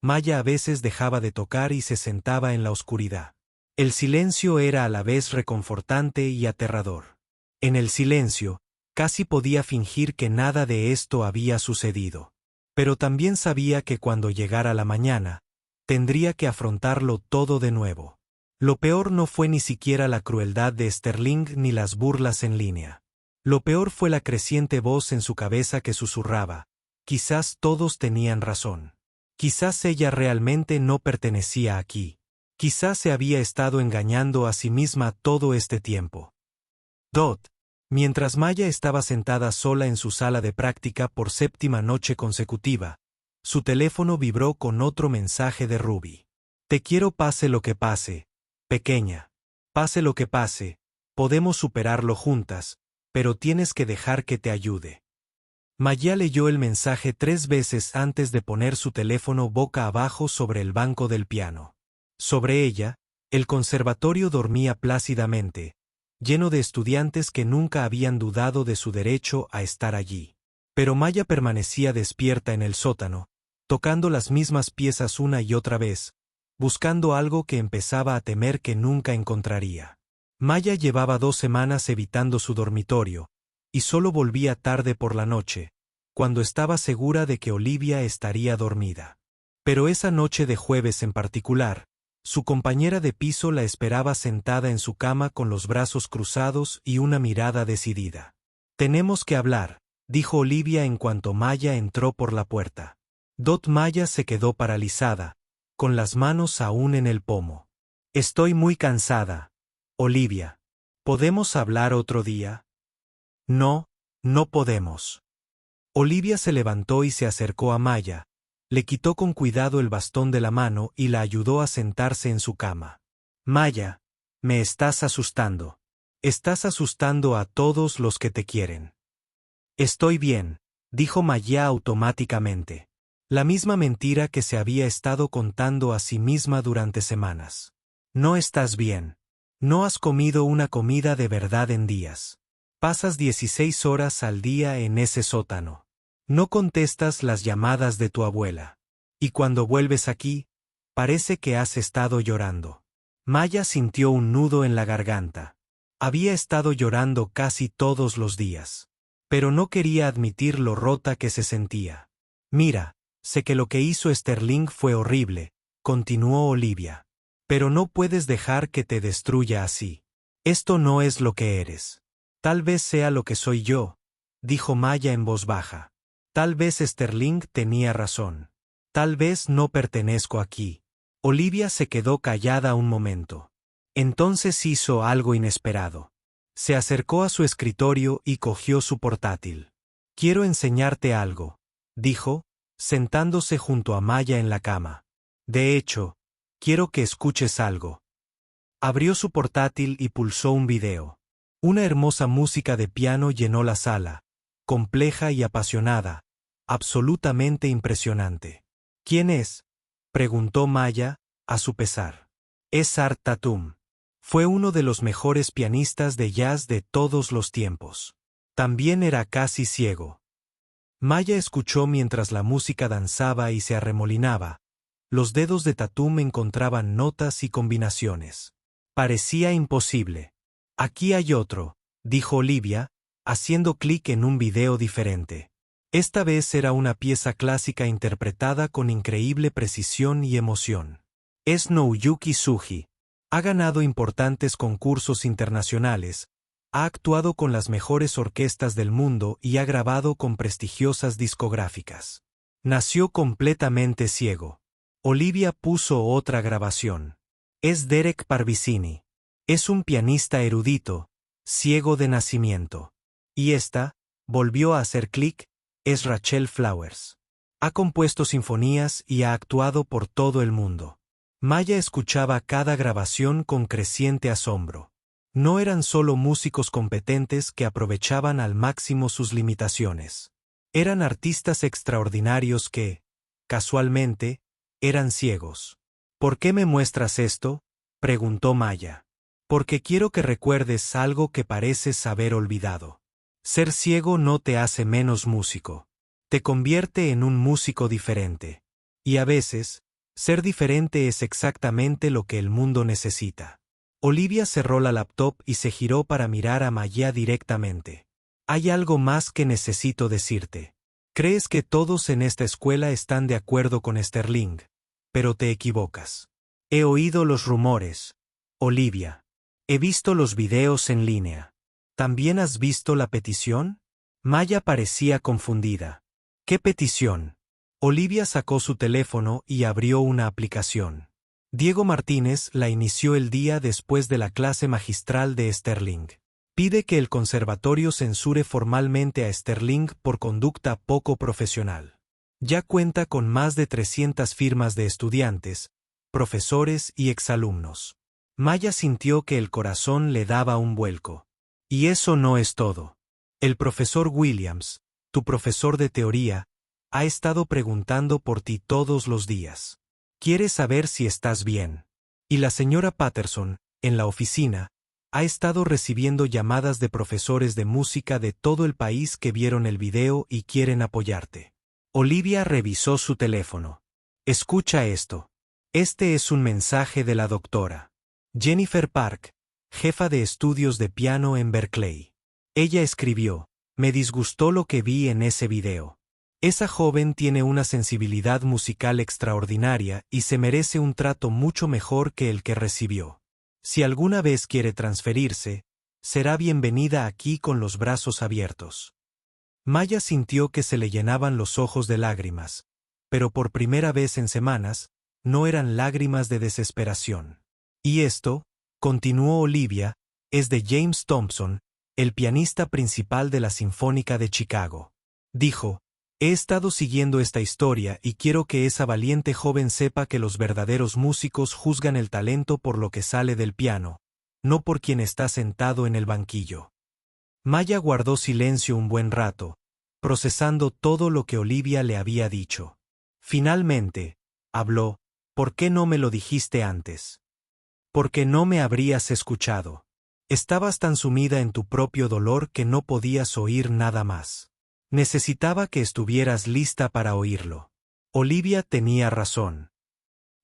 Maya a veces dejaba de tocar y se sentaba en la oscuridad. El silencio era a la vez reconfortante y aterrador. En el silencio, casi podía fingir que nada de esto había sucedido. Pero también sabía que cuando llegara la mañana, Tendría que afrontarlo todo de nuevo. Lo peor no fue ni siquiera la crueldad de Sterling ni las burlas en línea. Lo peor fue la creciente voz en su cabeza que susurraba: quizás todos tenían razón. Quizás ella realmente no pertenecía aquí. Quizás se había estado engañando a sí misma todo este tiempo. Mientras Maya estaba sentada sola en su sala de práctica por 7ª noche consecutiva, su teléfono vibró con otro mensaje de Ruby. Te quiero pase lo que pase, pequeña. Pase lo que pase, podemos superarlo juntas, pero tienes que dejar que te ayude. Maya leyó el mensaje 3 veces antes de poner su teléfono boca abajo sobre el banco del piano. Sobre ella, el conservatorio dormía plácidamente, lleno de estudiantes que nunca habían dudado de su derecho a estar allí. Pero Maya permanecía despierta en el sótano, tocando las mismas piezas una y otra vez, buscando algo que empezaba a temer que nunca encontraría. Maya llevaba 2 semanas evitando su dormitorio, y solo volvía tarde por la noche, cuando estaba segura de que Olivia estaría dormida. Pero esa noche de jueves en particular, su compañera de piso la esperaba sentada en su cama con los brazos cruzados y una mirada decidida. Tenemos que hablar, dijo Olivia en cuanto Maya entró por la puerta. Maya se quedó paralizada, con las manos aún en el pomo. Estoy muy cansada, Olivia. ¿Podemos hablar otro día? No, no podemos. Olivia se levantó y se acercó a Maya, le quitó con cuidado el bastón de la mano y la ayudó a sentarse en su cama. Maya, me estás asustando. Estás asustando a todos los que te quieren. Estoy bien, dijo Maya automáticamente. La misma mentira que se había estado contando a sí misma durante semanas. No estás bien. No has comido una comida de verdad en días. Pasas 16 horas al día en ese sótano. No contestas las llamadas de tu abuela. Y cuando vuelves aquí, parece que has estado llorando. Maya sintió un nudo en la garganta. Había estado llorando casi todos los días. Pero no quería admitir lo rota que se sentía. Mira, sé que lo que hizo Sterling fue horrible, continuó Olivia. Pero no puedes dejar que te destruya así. Esto no es lo que eres. Tal vez sea lo que soy yo, dijo Maya en voz baja. Tal vez Sterling tenía razón. Tal vez no pertenezco aquí. Olivia se quedó callada un momento. Entonces hizo algo inesperado. Se acercó a su escritorio y cogió su portátil. Quiero enseñarte algo, dijo, sentándose junto a Maya en la cama. De hecho, quiero que escuches algo. Abrió su portátil y pulsó un video. Una hermosa música de piano llenó la sala, compleja y apasionada, absolutamente impresionante. ¿Quién es?, preguntó Maya, a su pesar. Es Art Tatum. Fue uno de los mejores pianistas de jazz de todos los tiempos. También era casi ciego. Maya escuchó mientras la música danzaba y se arremolinaba. Los dedos de Tatum encontraban notas y combinaciones. Parecía imposible. Aquí hay otro, dijo Olivia, haciendo clic en un video diferente. Esta vez era una pieza clásica interpretada con increíble precisión y emoción. Es Nouyuki Tsuji. Ha ganado importantes concursos internacionales, ha actuado con las mejores orquestas del mundo y ha grabado con prestigiosas discográficas. Nació completamente ciego. Olivia puso otra grabación. Es Derek Parvicini. Es un pianista erudito, ciego de nacimiento. Y esta, volvió a hacer clic, es Rachel Flowers. Ha compuesto sinfonías y ha actuado por todo el mundo. Maya escuchaba cada grabación con creciente asombro. No eran solo músicos competentes que aprovechaban al máximo sus limitaciones. Eran artistas extraordinarios que, casualmente, eran ciegos. ¿Por qué me muestras esto?, preguntó Maya. Porque quiero que recuerdes algo que pareces haber olvidado. Ser ciego no te hace menos músico. Te convierte en un músico diferente. Y a veces, ser diferente es exactamente lo que el mundo necesita. Olivia cerró la laptop y se giró para mirar a Maya directamente. Hay algo más que necesito decirte. ¿Crees que todos en esta escuela están de acuerdo con Sterling? pero te equivocas. He oído los rumores, Olivia. He visto los videos en línea. ¿También has visto la petición? Maya parecía confundida. ¿Qué petición? Olivia sacó su teléfono y abrió una aplicación. Diego Martínez la inició el día después de la clase magistral de Sterling. Pide que el conservatorio censure formalmente a Sterling por conducta poco profesional. Ya cuenta con más de 300 firmas de estudiantes, profesores y exalumnos. Maya sintió que el corazón le daba un vuelco. Y eso no es todo. El profesor Williams, tu profesor de teoría, ha estado preguntando por ti todos los días. Quiere saber si estás bien. Y la señora Patterson, en la oficina, ha estado recibiendo llamadas de profesores de música de todo el país que vieron el video y quieren apoyarte. Olivia revisó su teléfono. Escucha esto. Este es un mensaje de la doctora Jennifer Park, jefa de estudios de piano en Berkeley. Ella escribió: me disgustó lo que vi en ese video. Esa joven tiene una sensibilidad musical extraordinaria y se merece un trato mucho mejor que el que recibió. Si alguna vez quiere transferirse, será bienvenida aquí con los brazos abiertos. Maya sintió que se le llenaban los ojos de lágrimas, pero por primera vez en semanas, no eran lágrimas de desesperación. Y esto, continuó Olivia, es de James Thompson, el pianista principal de la Sinfónica de Chicago. Dijo: he estado siguiendo esta historia y quiero que esa valiente joven sepa que los verdaderos músicos juzgan el talento por lo que sale del piano, no por quien está sentado en el banquillo. Maya guardó silencio un buen rato, procesando todo lo que Olivia le había dicho. Finalmente, habló: ¿por qué no me lo dijiste antes? Porque no me habrías escuchado. Estabas tan sumida en tu propio dolor que no podías oír nada más. Necesitaba que estuvieras lista para oírlo. Olivia tenía razón.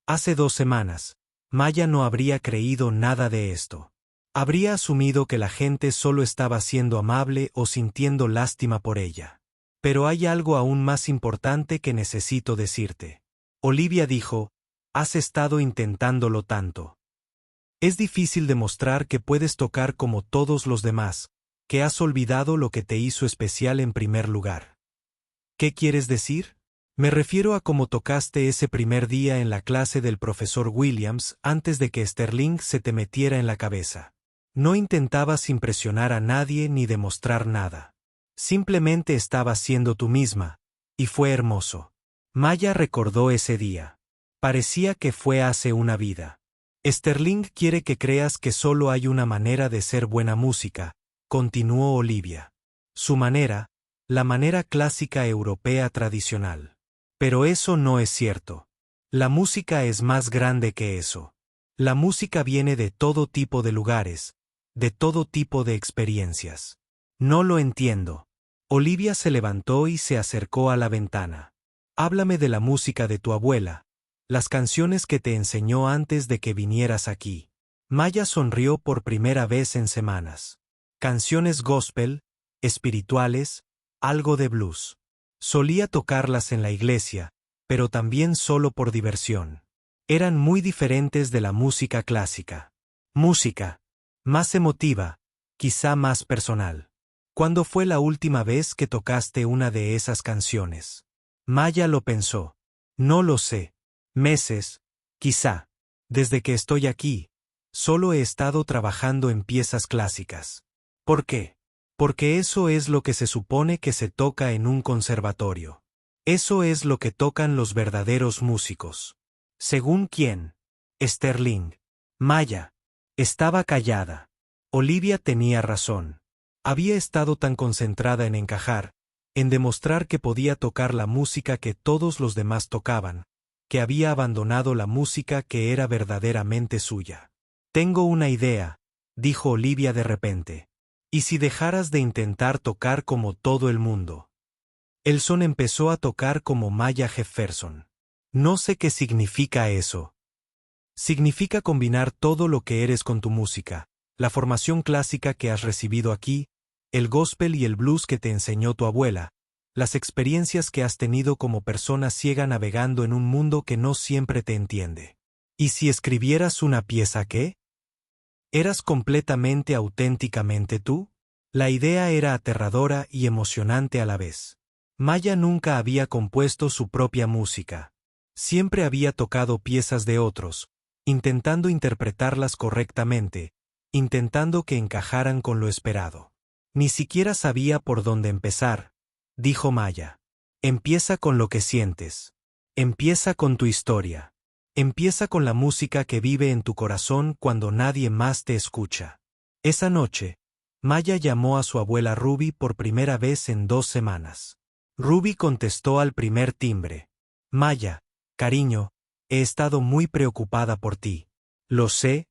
Hace 2 semanas, Maya no habría creído nada de esto. Habría asumido que la gente solo estaba siendo amable o sintiendo lástima por ella. Pero hay algo aún más importante que necesito decirte. Olivia dijo: has estado intentándolo tanto. Es difícil demostrar que puedes tocar como todos los demás, que has olvidado lo que te hizo especial en primer lugar. ¿Qué quieres decir? Me refiero a cómo tocaste ese primer día en la clase del profesor Williams antes de que Sterling se te metiera en la cabeza. No intentabas impresionar a nadie ni demostrar nada. Simplemente estabas siendo tú misma, y fue hermoso. Maya recordó ese día. Parecía que fue hace una vida. Sterling quiere que creas que solo hay una manera de ser buena música, continuó Olivia. Su manera, la manera clásica europea tradicional. Pero eso no es cierto. La música es más grande que eso. La música viene de todo tipo de lugares, de todo tipo de experiencias. No lo entiendo. Olivia se levantó y se acercó a la ventana. Háblame de la música de tu abuela, las canciones que te enseñó antes de que vinieras aquí. Maya sonrió por primera vez en semanas. Canciones gospel, espirituales, algo de blues. Solía tocarlas en la iglesia, pero también solo por diversión. Eran muy diferentes de la música clásica. Música más emotiva, quizá más personal. ¿Cuándo fue la última vez que tocaste una de esas canciones? Maya lo pensó. No lo sé. Meses, quizá. Desde que estoy aquí, solo he estado trabajando en piezas clásicas. ¿Por qué? Porque eso es lo que se supone que se toca en un conservatorio. Eso es lo que tocan los verdaderos músicos. ¿Según quién? Sterling. Maya estaba callada. Olivia tenía razón. Había estado tan concentrada en encajar, en demostrar que podía tocar la música que todos los demás tocaban, que había abandonado la música que era verdaderamente suya. Tengo una idea, dijo Olivia de repente. ¿Y si dejaras de intentar tocar como todo el mundo? Elson empezó a tocar como Maya Jefferson. No sé qué significa eso. Significa combinar todo lo que eres con tu música, la formación clásica que has recibido aquí, el gospel y el blues que te enseñó tu abuela, las experiencias que has tenido como persona ciega navegando en un mundo que no siempre te entiende. ¿Y si escribieras una pieza qué? ¿Eras completamente auténticamente tú? La idea era aterradora y emocionante a la vez. Maya nunca había compuesto su propia música. Siempre había tocado piezas de otros, intentando interpretarlas correctamente, intentando que encajaran con lo esperado. Ni siquiera sabía por dónde empezar, dijo Maya. Empieza con lo que sientes. Empieza con tu historia. Empieza con la música que vive en tu corazón cuando nadie más te escucha. Esa noche, Maya llamó a su abuela Ruby por primera vez en 2 semanas. Ruby contestó al primer timbre. Maya, cariño, he estado muy preocupada por ti. Lo sé,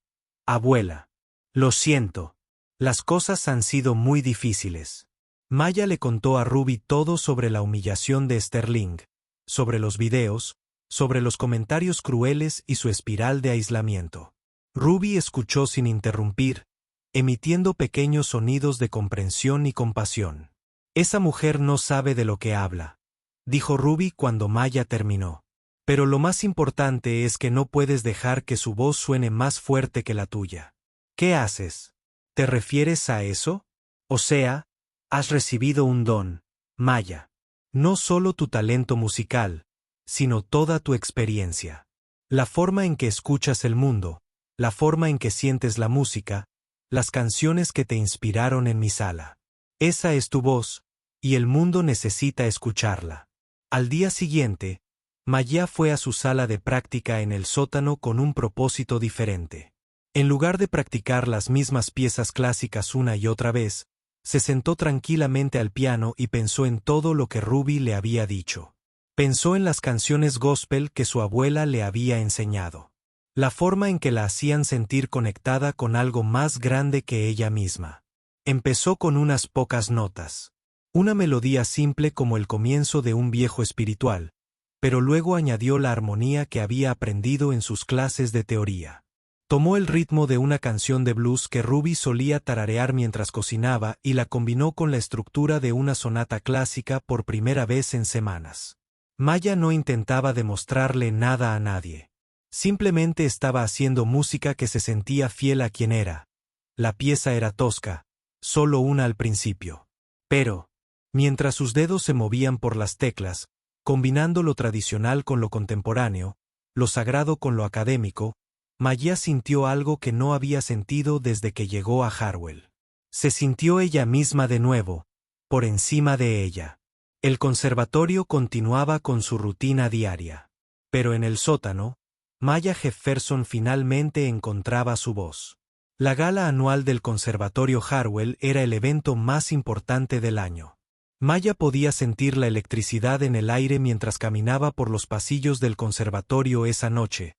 abuela. Lo siento. Las cosas han sido muy difíciles. Maya le contó a Ruby todo sobre la humillación de Sterling, sobre los videos, sobre los comentarios crueles y su espiral de aislamiento. Ruby escuchó sin interrumpir, emitiendo pequeños sonidos de comprensión y compasión. Esa mujer no sabe de lo que habla, dijo Ruby cuando Maya terminó. Pero lo más importante es que no puedes dejar que su voz suene más fuerte que la tuya. ¿Qué haces? ¿Te refieres a eso? O sea, has recibido un don, Maya. No solo tu talento musical, sino toda tu experiencia. La forma en que escuchas el mundo, la forma en que sientes la música, las canciones que te inspiraron en mi sala. Esa es tu voz, y el mundo necesita escucharla. Al día siguiente, Maya fue a su sala de práctica en el sótano con un propósito diferente. En lugar de practicar las mismas piezas clásicas una y otra vez, se sentó tranquilamente al piano y pensó en todo lo que Ruby le había dicho. Pensó en las canciones gospel que su abuela le había enseñado. La forma en que la hacían sentir conectada con algo más grande que ella misma. Empezó con unas pocas notas. Una melodía simple como el comienzo de un viejo espiritual, pero luego añadió la armonía que había aprendido en sus clases de teoría. Tomó el ritmo de una canción de blues que Ruby solía tararear mientras cocinaba y la combinó con la estructura de una sonata clásica por primera vez en semanas. Maya no intentaba demostrarle nada a nadie. Simplemente estaba haciendo música que se sentía fiel a quien era. La pieza era tosca, solo una al principio. Pero, mientras sus dedos se movían por las teclas, combinando lo tradicional con lo contemporáneo, lo sagrado con lo académico, Maya sintió algo que no había sentido desde que llegó a Harwell. Se sintió ella misma de nuevo, por encima de ella. El conservatorio continuaba con su rutina diaria. Pero en el sótano, Maya Jefferson finalmente encontraba su voz. La gala anual del Conservatorio Harwell era el evento más importante del año. Maya podía sentir la electricidad en el aire mientras caminaba por los pasillos del conservatorio esa noche,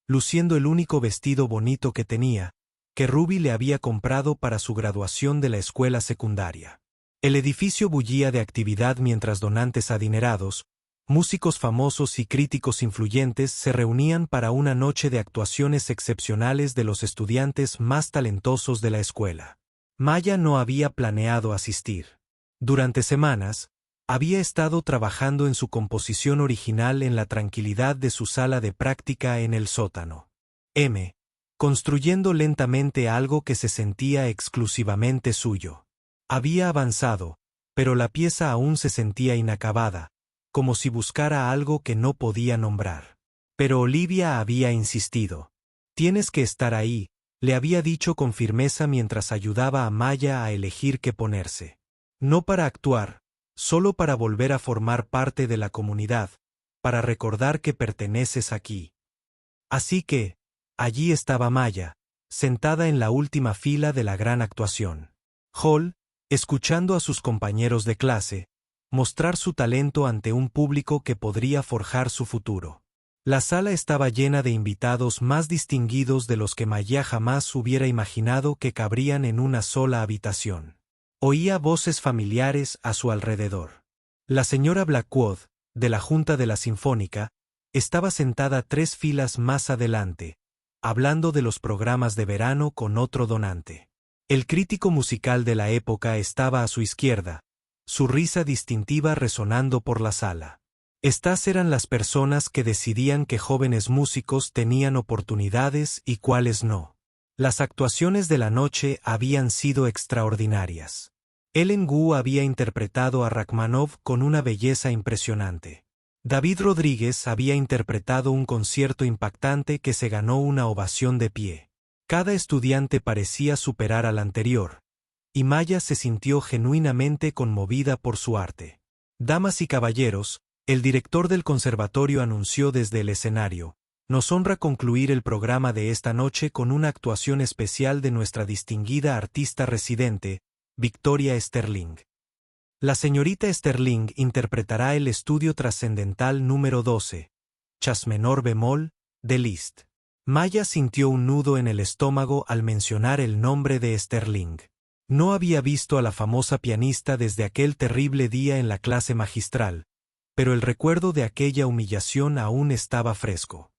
luciendo el único vestido bonito que tenía, que Ruby le había comprado para su graduación de la escuela secundaria. El edificio bullía de actividad mientras donantes adinerados, músicos famosos y críticos influyentes se reunían para una noche de actuaciones excepcionales de los estudiantes más talentosos de la escuela. Maya no había planeado asistir. Durante semanas, había estado trabajando en su composición original en la tranquilidad de su sala de práctica en el sótano. Construyendo lentamente algo que se sentía exclusivamente suyo. Había avanzado, pero la pieza aún se sentía inacabada, como si buscara algo que no podía nombrar. Pero Olivia había insistido. Tienes que estar ahí, le había dicho con firmeza mientras ayudaba a Maya a elegir qué ponerse. No para actuar, solo para volver a formar parte de la comunidad, para recordar que perteneces aquí. Así que, allí estaba Maya, sentada en la última fila de la gran actuación. Hall, escuchando a sus compañeros de clase, mostrar su talento ante un público que podría forjar su futuro. La sala estaba llena de invitados más distinguidos de los que Maya jamás hubiera imaginado que cabrían en una sola habitación. Oía voces familiares a su alrededor. La señora Blackwood, de la Junta de la Sinfónica, estaba sentada 3 filas más adelante, hablando de los programas de verano con otro donante. El crítico musical de la época estaba a su izquierda, su risa distintiva resonando por la sala. Estas eran las personas que decidían qué jóvenes músicos tenían oportunidades y cuáles no. Las actuaciones de la noche habían sido extraordinarias. Ellen Gu había interpretado a Rachmaninoff con una belleza impresionante. David Rodríguez había interpretado un concierto impactante que se ganó una ovación de pie. Cada estudiante parecía superar al anterior, y Maya se sintió genuinamente conmovida por su arte. Damas y caballeros, el director del conservatorio anunció desde el escenario: nos honra concluir el programa de esta noche con una actuación especial de nuestra distinguida artista residente, Victoria Sterling. La señorita Sterling interpretará el estudio trascendental número 12, Chas menor bemol, de Liszt. Maya sintió un nudo en el estómago al mencionar el nombre de Sterling. No había visto a la famosa pianista desde aquel terrible día en la clase magistral, pero el recuerdo de aquella humillación aún estaba fresco.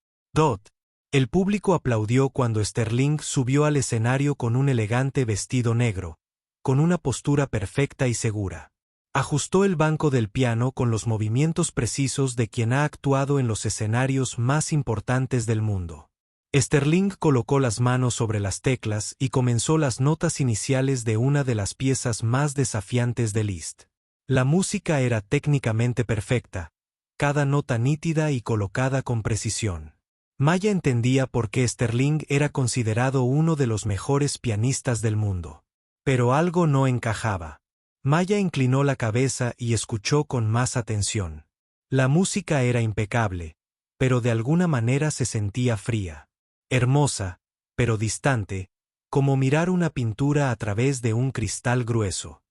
El público aplaudió cuando Sterling subió al escenario con un elegante vestido negro, con una postura perfecta y segura. Ajustó el banco del piano con los movimientos precisos de quien ha actuado en los escenarios más importantes del mundo. Sterling colocó las manos sobre las teclas y comenzó las notas iniciales de una de las piezas más desafiantes de Liszt. La música era técnicamente perfecta, cada nota nítida y colocada con precisión. Maya entendía por qué Sterling era considerado uno de los mejores pianistas del mundo. Pero algo no encajaba. Maya inclinó la cabeza y escuchó con más atención. La música era impecable, pero de alguna manera se sentía fría. Hermosa, pero distante, como mirar una pintura a través de un cristal grueso.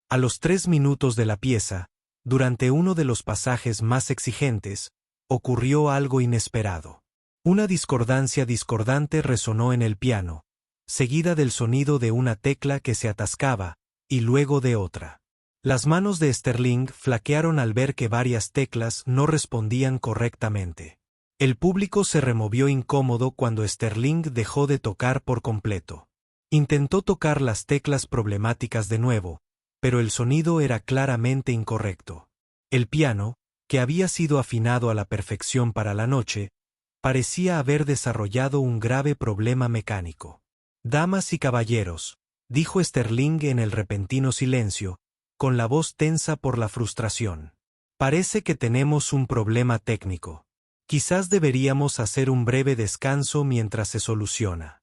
A los 3 minutos de la pieza, durante uno de los pasajes más exigentes, ocurrió algo inesperado. Una discordancia discordante resonó en el piano, seguida del sonido de una tecla que se atascaba, y luego de otra. Las manos de Sterling flaquearon al ver que varias teclas no respondían correctamente. El público se removió incómodo cuando Sterling dejó de tocar por completo. Intentó tocar las teclas problemáticas de nuevo, pero el sonido era claramente incorrecto. El piano, que había sido afinado a la perfección para la noche, parecía haber desarrollado un grave problema mecánico. Damas y caballeros, dijo Sterling en el repentino silencio, con la voz tensa por la frustración. Parece que tenemos un problema técnico. Quizás deberíamos hacer un breve descanso mientras se soluciona.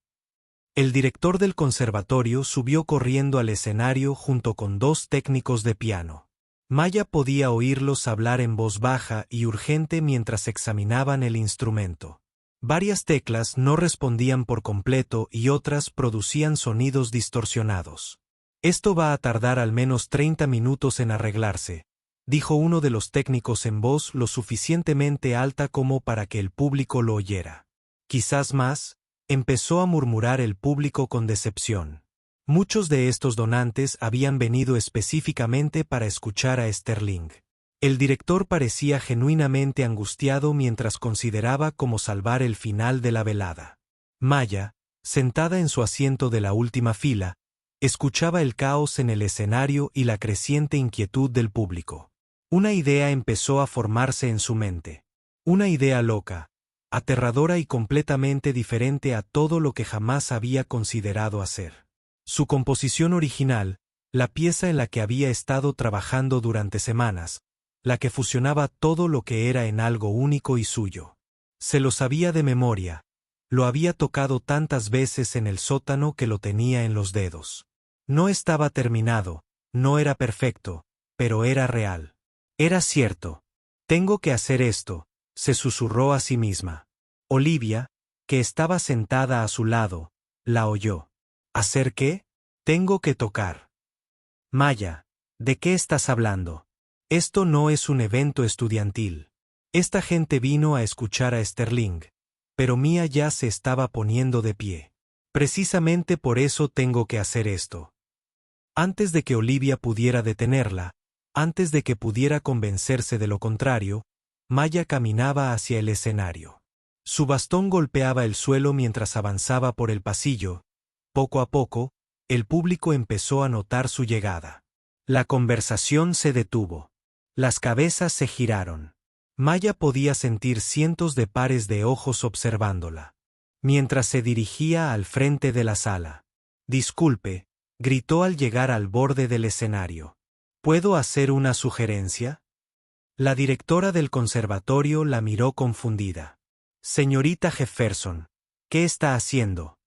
El director del conservatorio subió corriendo al escenario junto con 2 técnicos de piano. Maya podía oírlos hablar en voz baja y urgente mientras examinaban el instrumento. Varias teclas no respondían por completo y otras producían sonidos distorsionados. Esto va a tardar al menos 30 minutos en arreglarse, dijo uno de los técnicos en voz lo suficientemente alta como para que el público lo oyera. Quizás más, empezó a murmurar el público con decepción. Muchos de estos donantes habían venido específicamente para escuchar a Sterling. El director parecía genuinamente angustiado mientras consideraba cómo salvar el final de la velada. Maya, sentada en su asiento de la última fila, escuchaba el caos en el escenario y la creciente inquietud del público. Una idea empezó a formarse en su mente. Una idea loca, aterradora y completamente diferente a todo lo que jamás había considerado hacer. Su composición original, la pieza en la que había estado trabajando durante semanas, la que fusionaba todo lo que era en algo único y suyo. Se lo sabía de memoria, lo había tocado tantas veces en el sótano que lo tenía en los dedos. No estaba terminado, no era perfecto, pero era real. Era cierto. Tengo que hacer esto, se susurró a sí misma. Olivia, que estaba sentada a su lado, la oyó. ¿Hacer qué? Tengo que tocar. Maya, ¿de qué estás hablando? Esto no es un evento estudiantil. Esta gente vino a escuchar a Sterling, pero Mia ya se estaba poniendo de pie. Precisamente por eso tengo que hacer esto. Antes de que Olivia pudiera detenerla, antes de que pudiera convencerse de lo contrario, Maya caminaba hacia el escenario. Su bastón golpeaba el suelo mientras avanzaba por el pasillo. Poco a poco, el público empezó a notar su llegada. La conversación se detuvo. Las cabezas se giraron. Maya podía sentir cientos de pares de ojos observándola. Mientras se dirigía al frente de la sala. «Disculpe», gritó al llegar al borde del escenario. «¿Puedo hacer una sugerencia?» La directora del conservatorio la miró confundida. «Señorita Jefferson, ¿qué está haciendo?»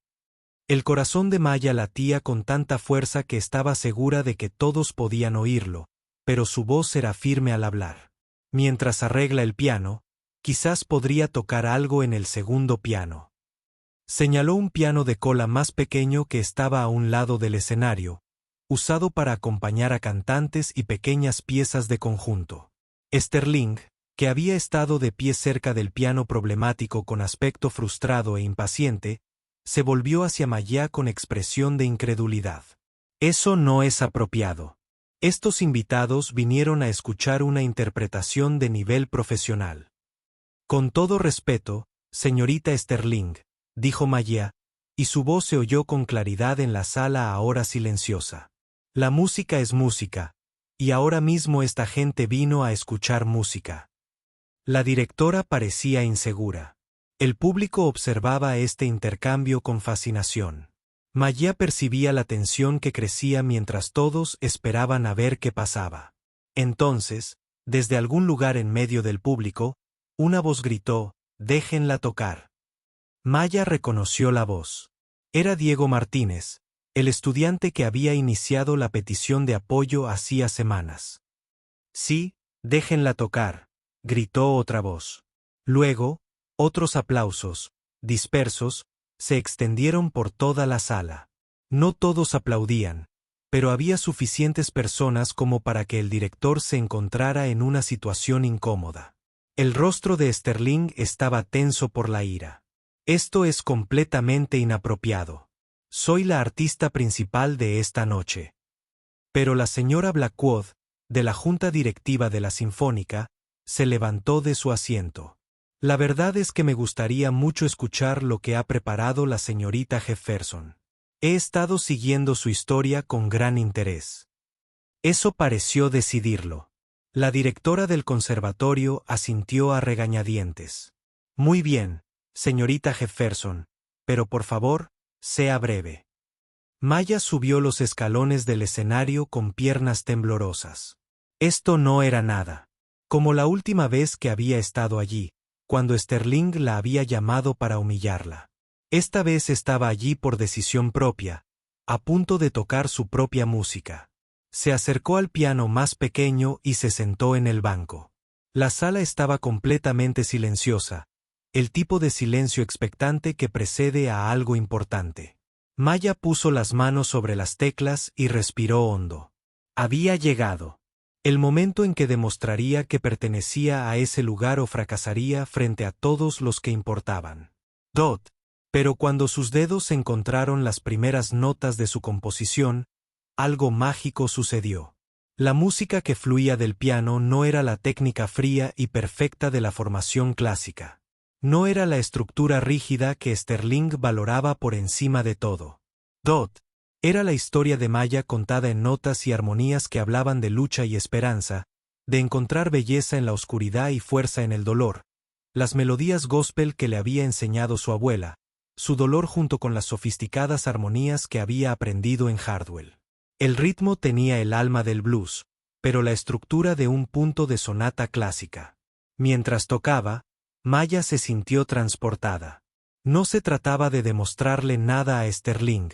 El corazón de Maya latía con tanta fuerza que estaba segura de que todos podían oírlo, pero su voz era firme al hablar. «Mientras arregla el piano, quizás podría tocar algo en el segundo piano». Señaló un piano de cola más pequeño que estaba a un lado del escenario, usado para acompañar a cantantes y pequeñas piezas de conjunto. Sterling, que había estado de pie cerca del piano problemático con aspecto frustrado e impaciente, se volvió hacia Maya con expresión de incredulidad. «Eso no es apropiado. Estos invitados vinieron a escuchar una interpretación de nivel profesional». «Con todo respeto, señorita Sterling», dijo Maya, y su voz se oyó con claridad en la sala ahora silenciosa. «La música es música, y ahora mismo esta gente vino a escuchar música». La directora parecía insegura. El público observaba este intercambio con fascinación. Maya percibía la tensión que crecía mientras todos esperaban a ver qué pasaba. Entonces, desde algún lugar en medio del público, una voz gritó: «Déjenla tocar». Maya reconoció la voz. Era Diego Martínez, el estudiante que había iniciado la petición de apoyo hacía semanas. «Sí, déjenla tocar», gritó otra voz. Luego, otros aplausos, dispersos, se extendieron por toda la sala. No todos aplaudían, pero había suficientes personas como para que el director se encontrara en una situación incómoda. El rostro de Sterling estaba tenso por la ira. «Esto es completamente inapropiado. Soy la artista principal de esta noche». Pero la señora Blackwood, de la junta directiva de la Sinfónica, se levantó de su asiento. «La verdad es que me gustaría mucho escuchar lo que ha preparado la señorita Jefferson. He estado siguiendo su historia con gran interés». Eso pareció decidirlo. La directora del conservatorio asintió a regañadientes. «Muy bien, señorita Jefferson, pero por favor, sea breve». Maya subió los escalones del escenario con piernas temblorosas. Esto no era nada. Como la última vez que había estado allí, cuando Sterling la había llamado para humillarla. Esta vez estaba allí por decisión propia, a punto de tocar su propia música. Se acercó al piano más pequeño y se sentó en el banco. La sala estaba completamente silenciosa, el tipo de silencio expectante que precede a algo importante. Maya puso las manos sobre las teclas y respiró hondo. Había llegado. El momento en que demostraría que pertenecía a ese lugar o fracasaría frente a todos los que importaban. Pero cuando sus dedos encontraron las primeras notas de su composición, algo mágico sucedió. La música que fluía del piano no era la técnica fría y perfecta de la formación clásica. No era la estructura rígida que Sterling valoraba por encima de todo. Era la historia de Maya contada en notas y armonías que hablaban de lucha y esperanza, de encontrar belleza en la oscuridad y fuerza en el dolor, las melodías gospel que le había enseñado su abuela, su dolor junto con las sofisticadas armonías que había aprendido en Hardwell. El ritmo tenía el alma del blues, pero la estructura de un punto de sonata clásica. Mientras tocaba, Maya se sintió transportada. No se trataba de demostrarle nada a Sterling,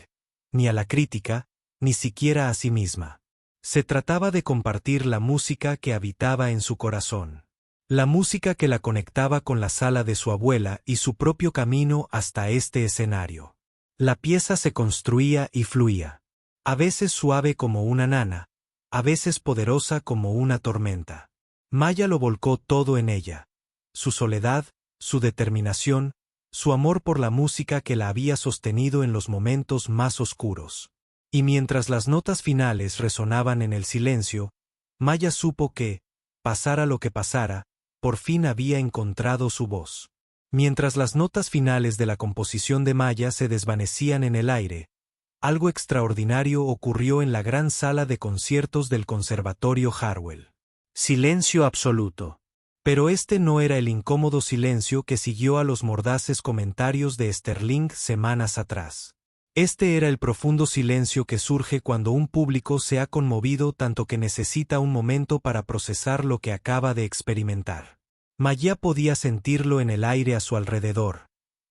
ni a la crítica, ni siquiera a sí misma. Se trataba de compartir la música que habitaba en su corazón. La música que la conectaba con la sala de su abuela y su propio camino hasta este escenario. La pieza se construía y fluía. A veces suave como una nana, a veces poderosa como una tormenta. Maya lo volcó todo en ella. Su soledad, su determinación, su amor por la música que la había sostenido en los momentos más oscuros. Y mientras las notas finales resonaban en el silencio, Maya supo que, pasara lo que pasara, por fin había encontrado su voz. Mientras las notas finales de la composición de Maya se desvanecían en el aire, Algo extraordinario ocurrió en la gran sala de conciertos del Conservatorio Harwell. Silencio absoluto. Pero este no era el incómodo silencio que siguió a los mordaces comentarios de Sterling semanas atrás. Este era el profundo silencio que surge cuando un público se ha conmovido tanto que necesita un momento para procesar lo que acaba de experimentar. Maya podía sentirlo en el aire a su alrededor.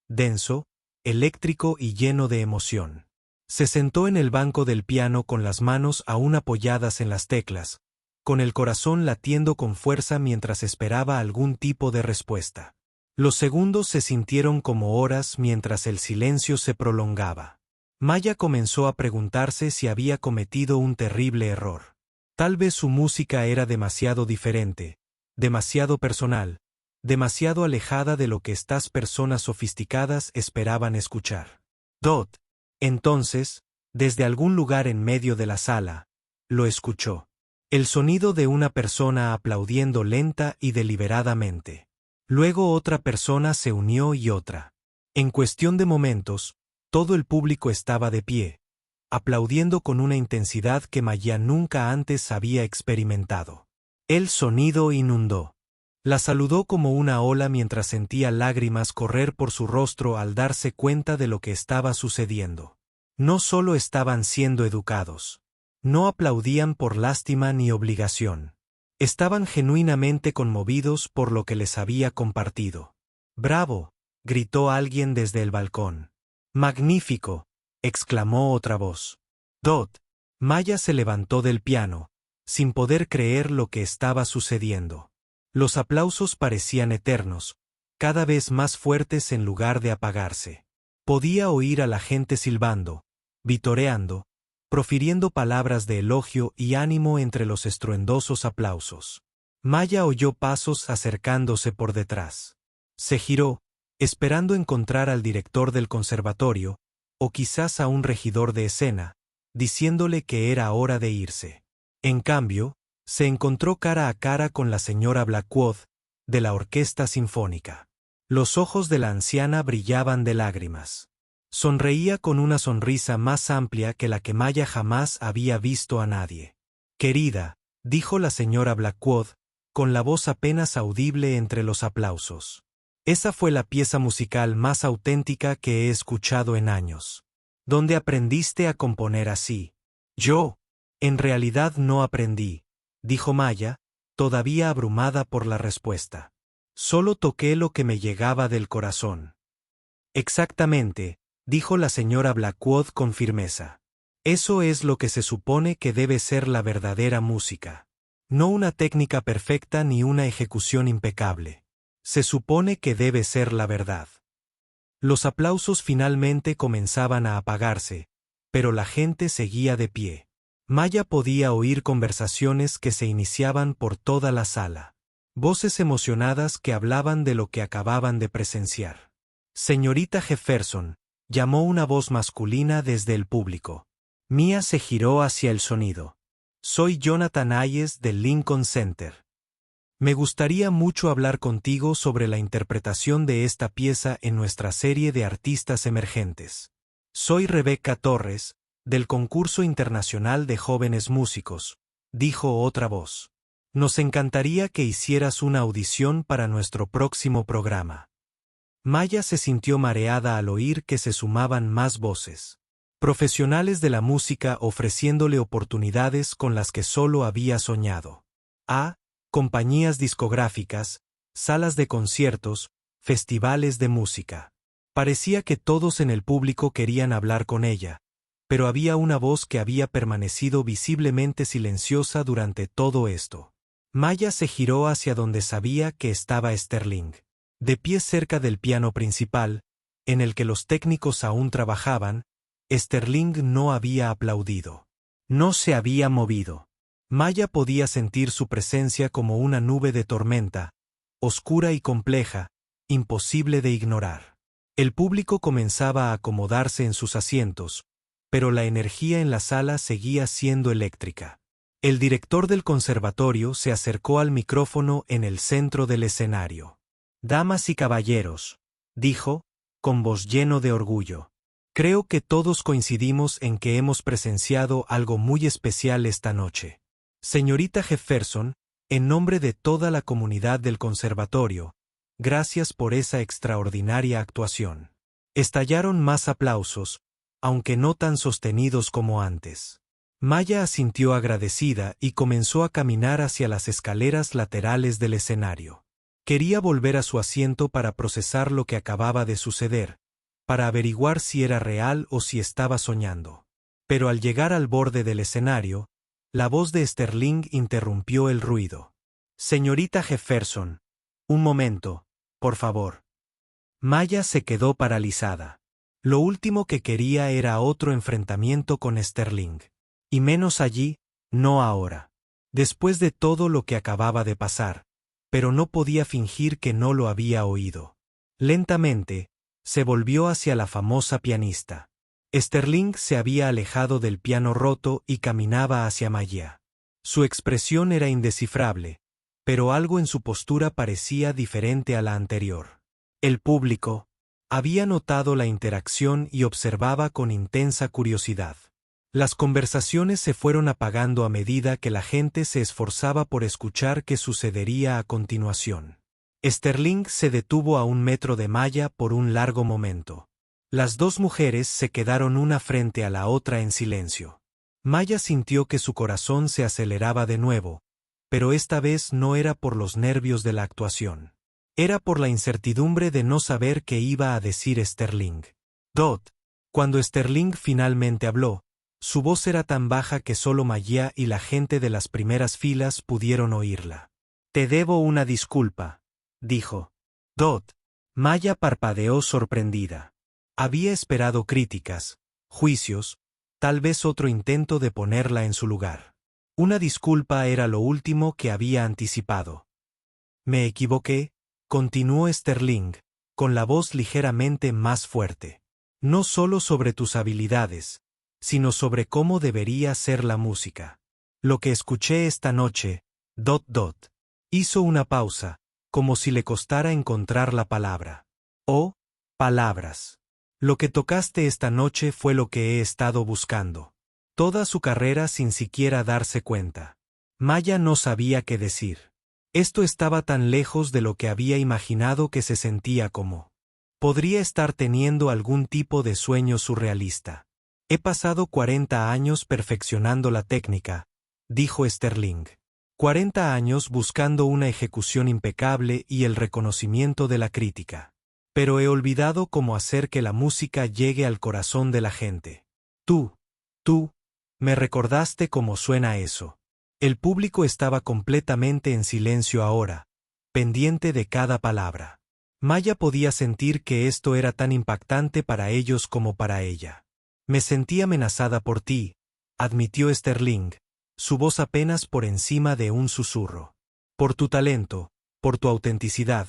Denso, eléctrico y lleno de emoción. Se sentó en el banco del piano con las manos aún apoyadas en las teclas, con el corazón latiendo con fuerza mientras esperaba algún tipo de respuesta. Los segundos se sintieron como horas mientras el silencio se prolongaba. Maya comenzó a preguntarse si había cometido un terrible error. Tal vez su música era demasiado diferente, demasiado personal, demasiado alejada de lo que estas personas sofisticadas esperaban escuchar. Dot, entonces, desde algún lugar en medio de la sala, lo escuchó. El sonido de una persona aplaudiendo lenta y deliberadamente. Luego otra persona se unió y otra. En cuestión de momentos, todo el público estaba de pie, aplaudiendo con una intensidad que Maya nunca antes había experimentado. El sonido inundó. La saludó como una ola mientras sentía lágrimas correr por su rostro al darse cuenta de lo que estaba sucediendo. No solo estaban siendo educados. No aplaudían por lástima ni obligación. Estaban genuinamente conmovidos por lo que les había compartido. «¡Bravo!», gritó alguien desde el balcón. «¡Magnífico!», exclamó otra voz. Dot. Maya se levantó del piano, sin poder creer lo que estaba sucediendo. Los aplausos parecían eternos, cada vez más fuertes en lugar de apagarse. Podía oír a la gente silbando, vitoreando, profiriendo palabras de elogio y ánimo entre los estruendosos aplausos. Maya oyó pasos acercándose por detrás. Se giró, esperando encontrar al director del conservatorio, o quizás a un regidor de escena, diciéndole que era hora de irse. En cambio, se encontró cara a cara con la señora Blackwood, de la Orquesta Sinfónica. Los ojos de la anciana brillaban de lágrimas. Sonreía con una sonrisa más amplia que la que Maya jamás había visto a nadie. «Querida», dijo la señora Blackwood, con la voz apenas audible entre los aplausos. «Esa fue la pieza musical más auténtica que he escuchado en años. ¿Dónde aprendiste a componer así?» «Yo. En realidad no aprendí», dijo Maya, todavía abrumada por la respuesta. «Solo toqué lo que me llegaba del corazón». «Exactamente», dijo la señora Blackwood con firmeza. «Eso es lo que se supone que debe ser la verdadera música. No una técnica perfecta ni una ejecución impecable. Se supone que debe ser la verdad». Los aplausos finalmente comenzaban a apagarse, pero la gente seguía de pie. Maya podía oír conversaciones que se iniciaban por toda la sala. Voces emocionadas que hablaban de lo que acababan de presenciar. «Señorita Jefferson», llamó una voz masculina desde el público. Mia se giró hacia el sonido. «Soy Jonathan Hayes del Lincoln Center. Me gustaría mucho hablar contigo sobre la interpretación de esta pieza en nuestra serie de artistas emergentes. Soy Rebecca Torres, del Concurso Internacional de Jóvenes Músicos», dijo otra voz. «Nos encantaría que hicieras una audición para nuestro próximo programa». Maya se sintió mareada al oír que se sumaban más voces. Profesionales de la música ofreciéndole oportunidades con las que solo había soñado. Compañías discográficas, salas de conciertos, festivales de música. Parecía que todos en el público querían hablar con ella, pero había una voz que había permanecido visiblemente silenciosa durante todo esto. Maya se giró hacia donde sabía que estaba Sterling. De pie cerca del piano principal, en el que los técnicos aún trabajaban, Sterling no había aplaudido. No se había movido. Maya podía sentir su presencia como una nube de tormenta, oscura y compleja, imposible de ignorar. El público comenzaba a acomodarse en sus asientos, pero la energía en la sala seguía siendo eléctrica. El director del conservatorio se acercó al micrófono en el centro del escenario. «Damas y caballeros», dijo, con voz lleno de orgullo, Creo que todos coincidimos en que hemos presenciado algo muy especial esta noche. Señorita Jefferson, en nombre de toda la comunidad del conservatorio, gracias por esa extraordinaria actuación. Estallaron más aplausos, aunque no tan sostenidos como antes. Maya asintió agradecida y comenzó a caminar hacia las escaleras laterales del escenario. Quería volver a su asiento para procesar lo que acababa de suceder, para averiguar si era real o si estaba soñando. Pero al llegar al borde del escenario, la voz de Sterling interrumpió el ruido. Señorita Jefferson, un momento, por favor. Maya se quedó paralizada. Lo último que quería era otro enfrentamiento con Sterling. Y menos allí, no ahora. Después de todo lo que acababa de pasar, pero no podía fingir que no lo había oído. Lentamente, se volvió hacia la famosa pianista. Sterling se había alejado del piano roto y caminaba hacia Maya. Su expresión era indescifrable, pero algo en su postura parecía diferente a la anterior. El público había notado la interacción y observaba con intensa curiosidad. Las conversaciones se fueron apagando a medida que la gente se esforzaba por escuchar qué sucedería a continuación. Sterling se detuvo a 1 metro de Maya por un largo momento. Las dos mujeres se quedaron una frente a la otra en silencio. Maya sintió que su corazón se aceleraba de nuevo, pero esta vez no era por los nervios de la actuación. Era por la incertidumbre de no saber qué iba a decir Sterling. Dot. Cuando Sterling finalmente habló, su voz era tan baja que solo Maya y la gente de las primeras filas pudieron oírla. Te debo una disculpa, dijo. Dot. Maya parpadeó sorprendida. Había esperado críticas, juicios, tal vez otro intento de ponerla en su lugar. Una disculpa era lo último que había anticipado. Me equivoqué, continuó Sterling, con la voz ligeramente más fuerte. No solo sobre tus habilidades, sino sobre cómo debería ser la música. Lo que escuché esta noche, ... Hizo una pausa, como si le costara encontrar la palabra. Oh, palabras. Lo que tocaste esta noche fue lo que he estado buscando. Toda su carrera sin siquiera darse cuenta. Maya no sabía qué decir. Esto estaba tan lejos de lo que había imaginado que se sentía como. Podría estar teniendo algún tipo de sueño surrealista. He pasado 40 años perfeccionando la técnica, dijo Sterling. 40 años buscando una ejecución impecable y el reconocimiento de la crítica. Pero he olvidado cómo hacer que la música llegue al corazón de la gente. Tú, me recordaste cómo suena eso. El público estaba completamente en silencio ahora, pendiente de cada palabra. Maya podía sentir que esto era tan impactante para ellos como para ella. Me sentí amenazada por ti, admitió Sterling, su voz apenas por encima de un susurro. Por tu talento, por tu autenticidad,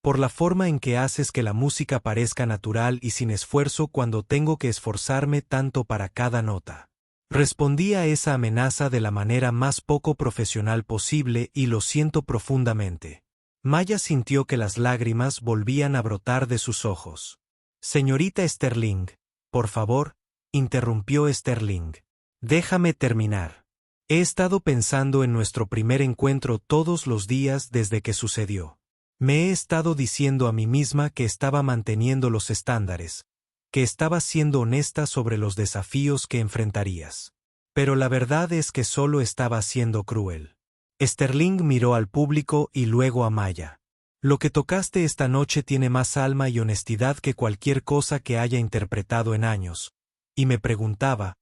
por la forma en que haces que la música parezca natural y sin esfuerzo cuando tengo que esforzarme tanto para cada nota. Respondí a esa amenaza de la manera más poco profesional posible y lo siento profundamente. Maya sintió que las lágrimas volvían a brotar de sus ojos. Señorita Sterling, por favor, interrumpió Sterling. Déjame terminar. He estado pensando en nuestro primer encuentro todos los días desde que sucedió. Me he estado diciendo a mí misma que estaba manteniendo los estándares, que estaba siendo honesta sobre los desafíos que enfrentarías. Pero la verdad es que solo estaba siendo cruel. Sterling miró al público y luego a Maya. Lo que tocaste esta noche tiene más alma y honestidad que cualquier cosa que haya interpretado en años. Y me preguntaba, ...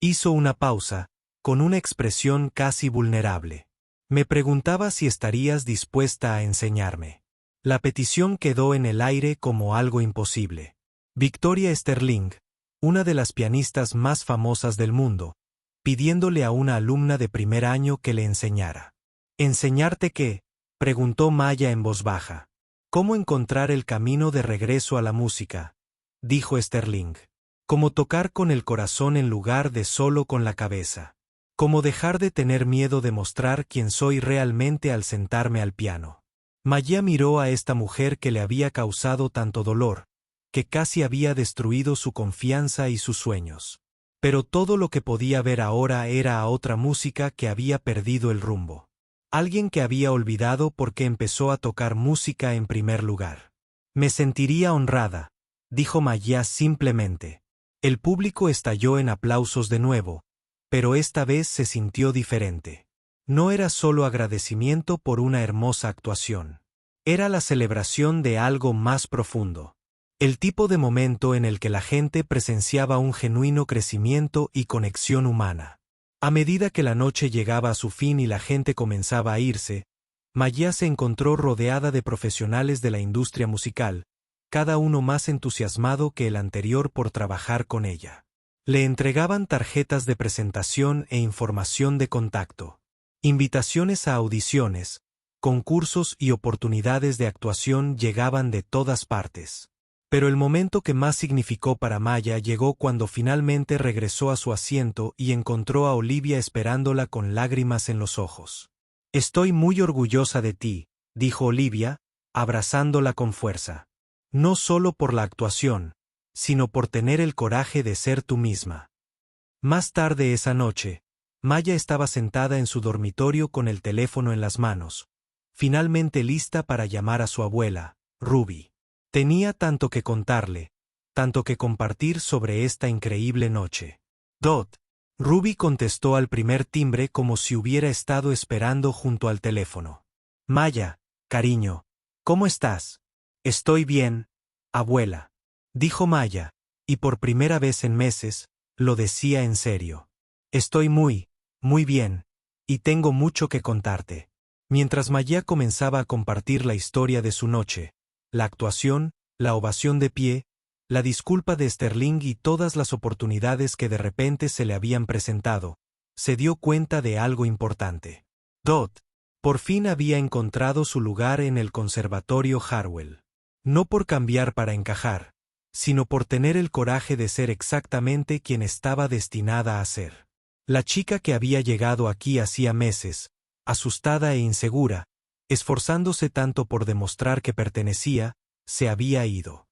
Hizo una pausa, con una expresión casi vulnerable. Me preguntaba si estarías dispuesta a enseñarme. La petición quedó en el aire como algo imposible. Victoria Sterling, una de las pianistas más famosas del mundo, pidiéndole a una alumna de primer año que le enseñara. ¿Enseñarte qué?, preguntó Maya en voz baja. ¿Cómo encontrar el camino de regreso a la música?, dijo Sterling. Cómo tocar con el corazón en lugar de solo con la cabeza. Cómo dejar de tener miedo de mostrar quién soy realmente al sentarme al piano. Maya miró a esta mujer que le había causado tanto dolor, que casi había destruido su confianza y sus sueños. Pero todo lo que podía ver ahora era a otra música que había perdido el rumbo. Alguien que había olvidado por qué empezó a tocar música en primer lugar. Me sentiría honrada, dijo Maya simplemente. El público estalló en aplausos de nuevo, pero esta vez se sintió diferente. No era solo agradecimiento por una hermosa actuación. Era la celebración de algo más profundo. El tipo de momento en el que la gente presenciaba un genuino crecimiento y conexión humana. A medida que la noche llegaba a su fin y la gente comenzaba a irse, Maya se encontró rodeada de profesionales de la industria musical, cada uno más entusiasmado que el anterior por trabajar con ella. Le entregaban tarjetas de presentación e información de contacto, invitaciones a audiciones, concursos y oportunidades de actuación llegaban de todas partes. Pero el momento que más significó para Maya llegó cuando finalmente regresó a su asiento y encontró a Olivia esperándola con lágrimas en los ojos. «Estoy muy orgullosa de ti», dijo Olivia, abrazándola con fuerza. «No solo por la actuación, sino por tener el coraje de ser tú misma». Más tarde esa noche, Maya estaba sentada en su dormitorio con el teléfono en las manos, finalmente lista para llamar a su abuela, Ruby. Tenía tanto que contarle, tanto que compartir sobre esta increíble noche. «Dot». Ruby contestó al primer timbre como si hubiera estado esperando junto al teléfono. «Maya, cariño, ¿cómo estás?» «Estoy bien, abuela», dijo Maya, y por primera vez en meses, lo decía en serio. «Estoy muy bien, y tengo mucho que contarte». Mientras Maya comenzaba a compartir la historia de su noche, la actuación, la ovación de pie, la disculpa de Sterling y todas las oportunidades que de repente se le habían presentado, se dio cuenta de algo importante. Dot, por fin había encontrado su lugar en el Conservatorio Harwell. No por cambiar para encajar, sino por tener el coraje de ser exactamente quien estaba destinada a ser. La chica que había llegado aquí hacía meses, asustada e insegura, esforzándose tanto por demostrar que pertenecía, se había ido.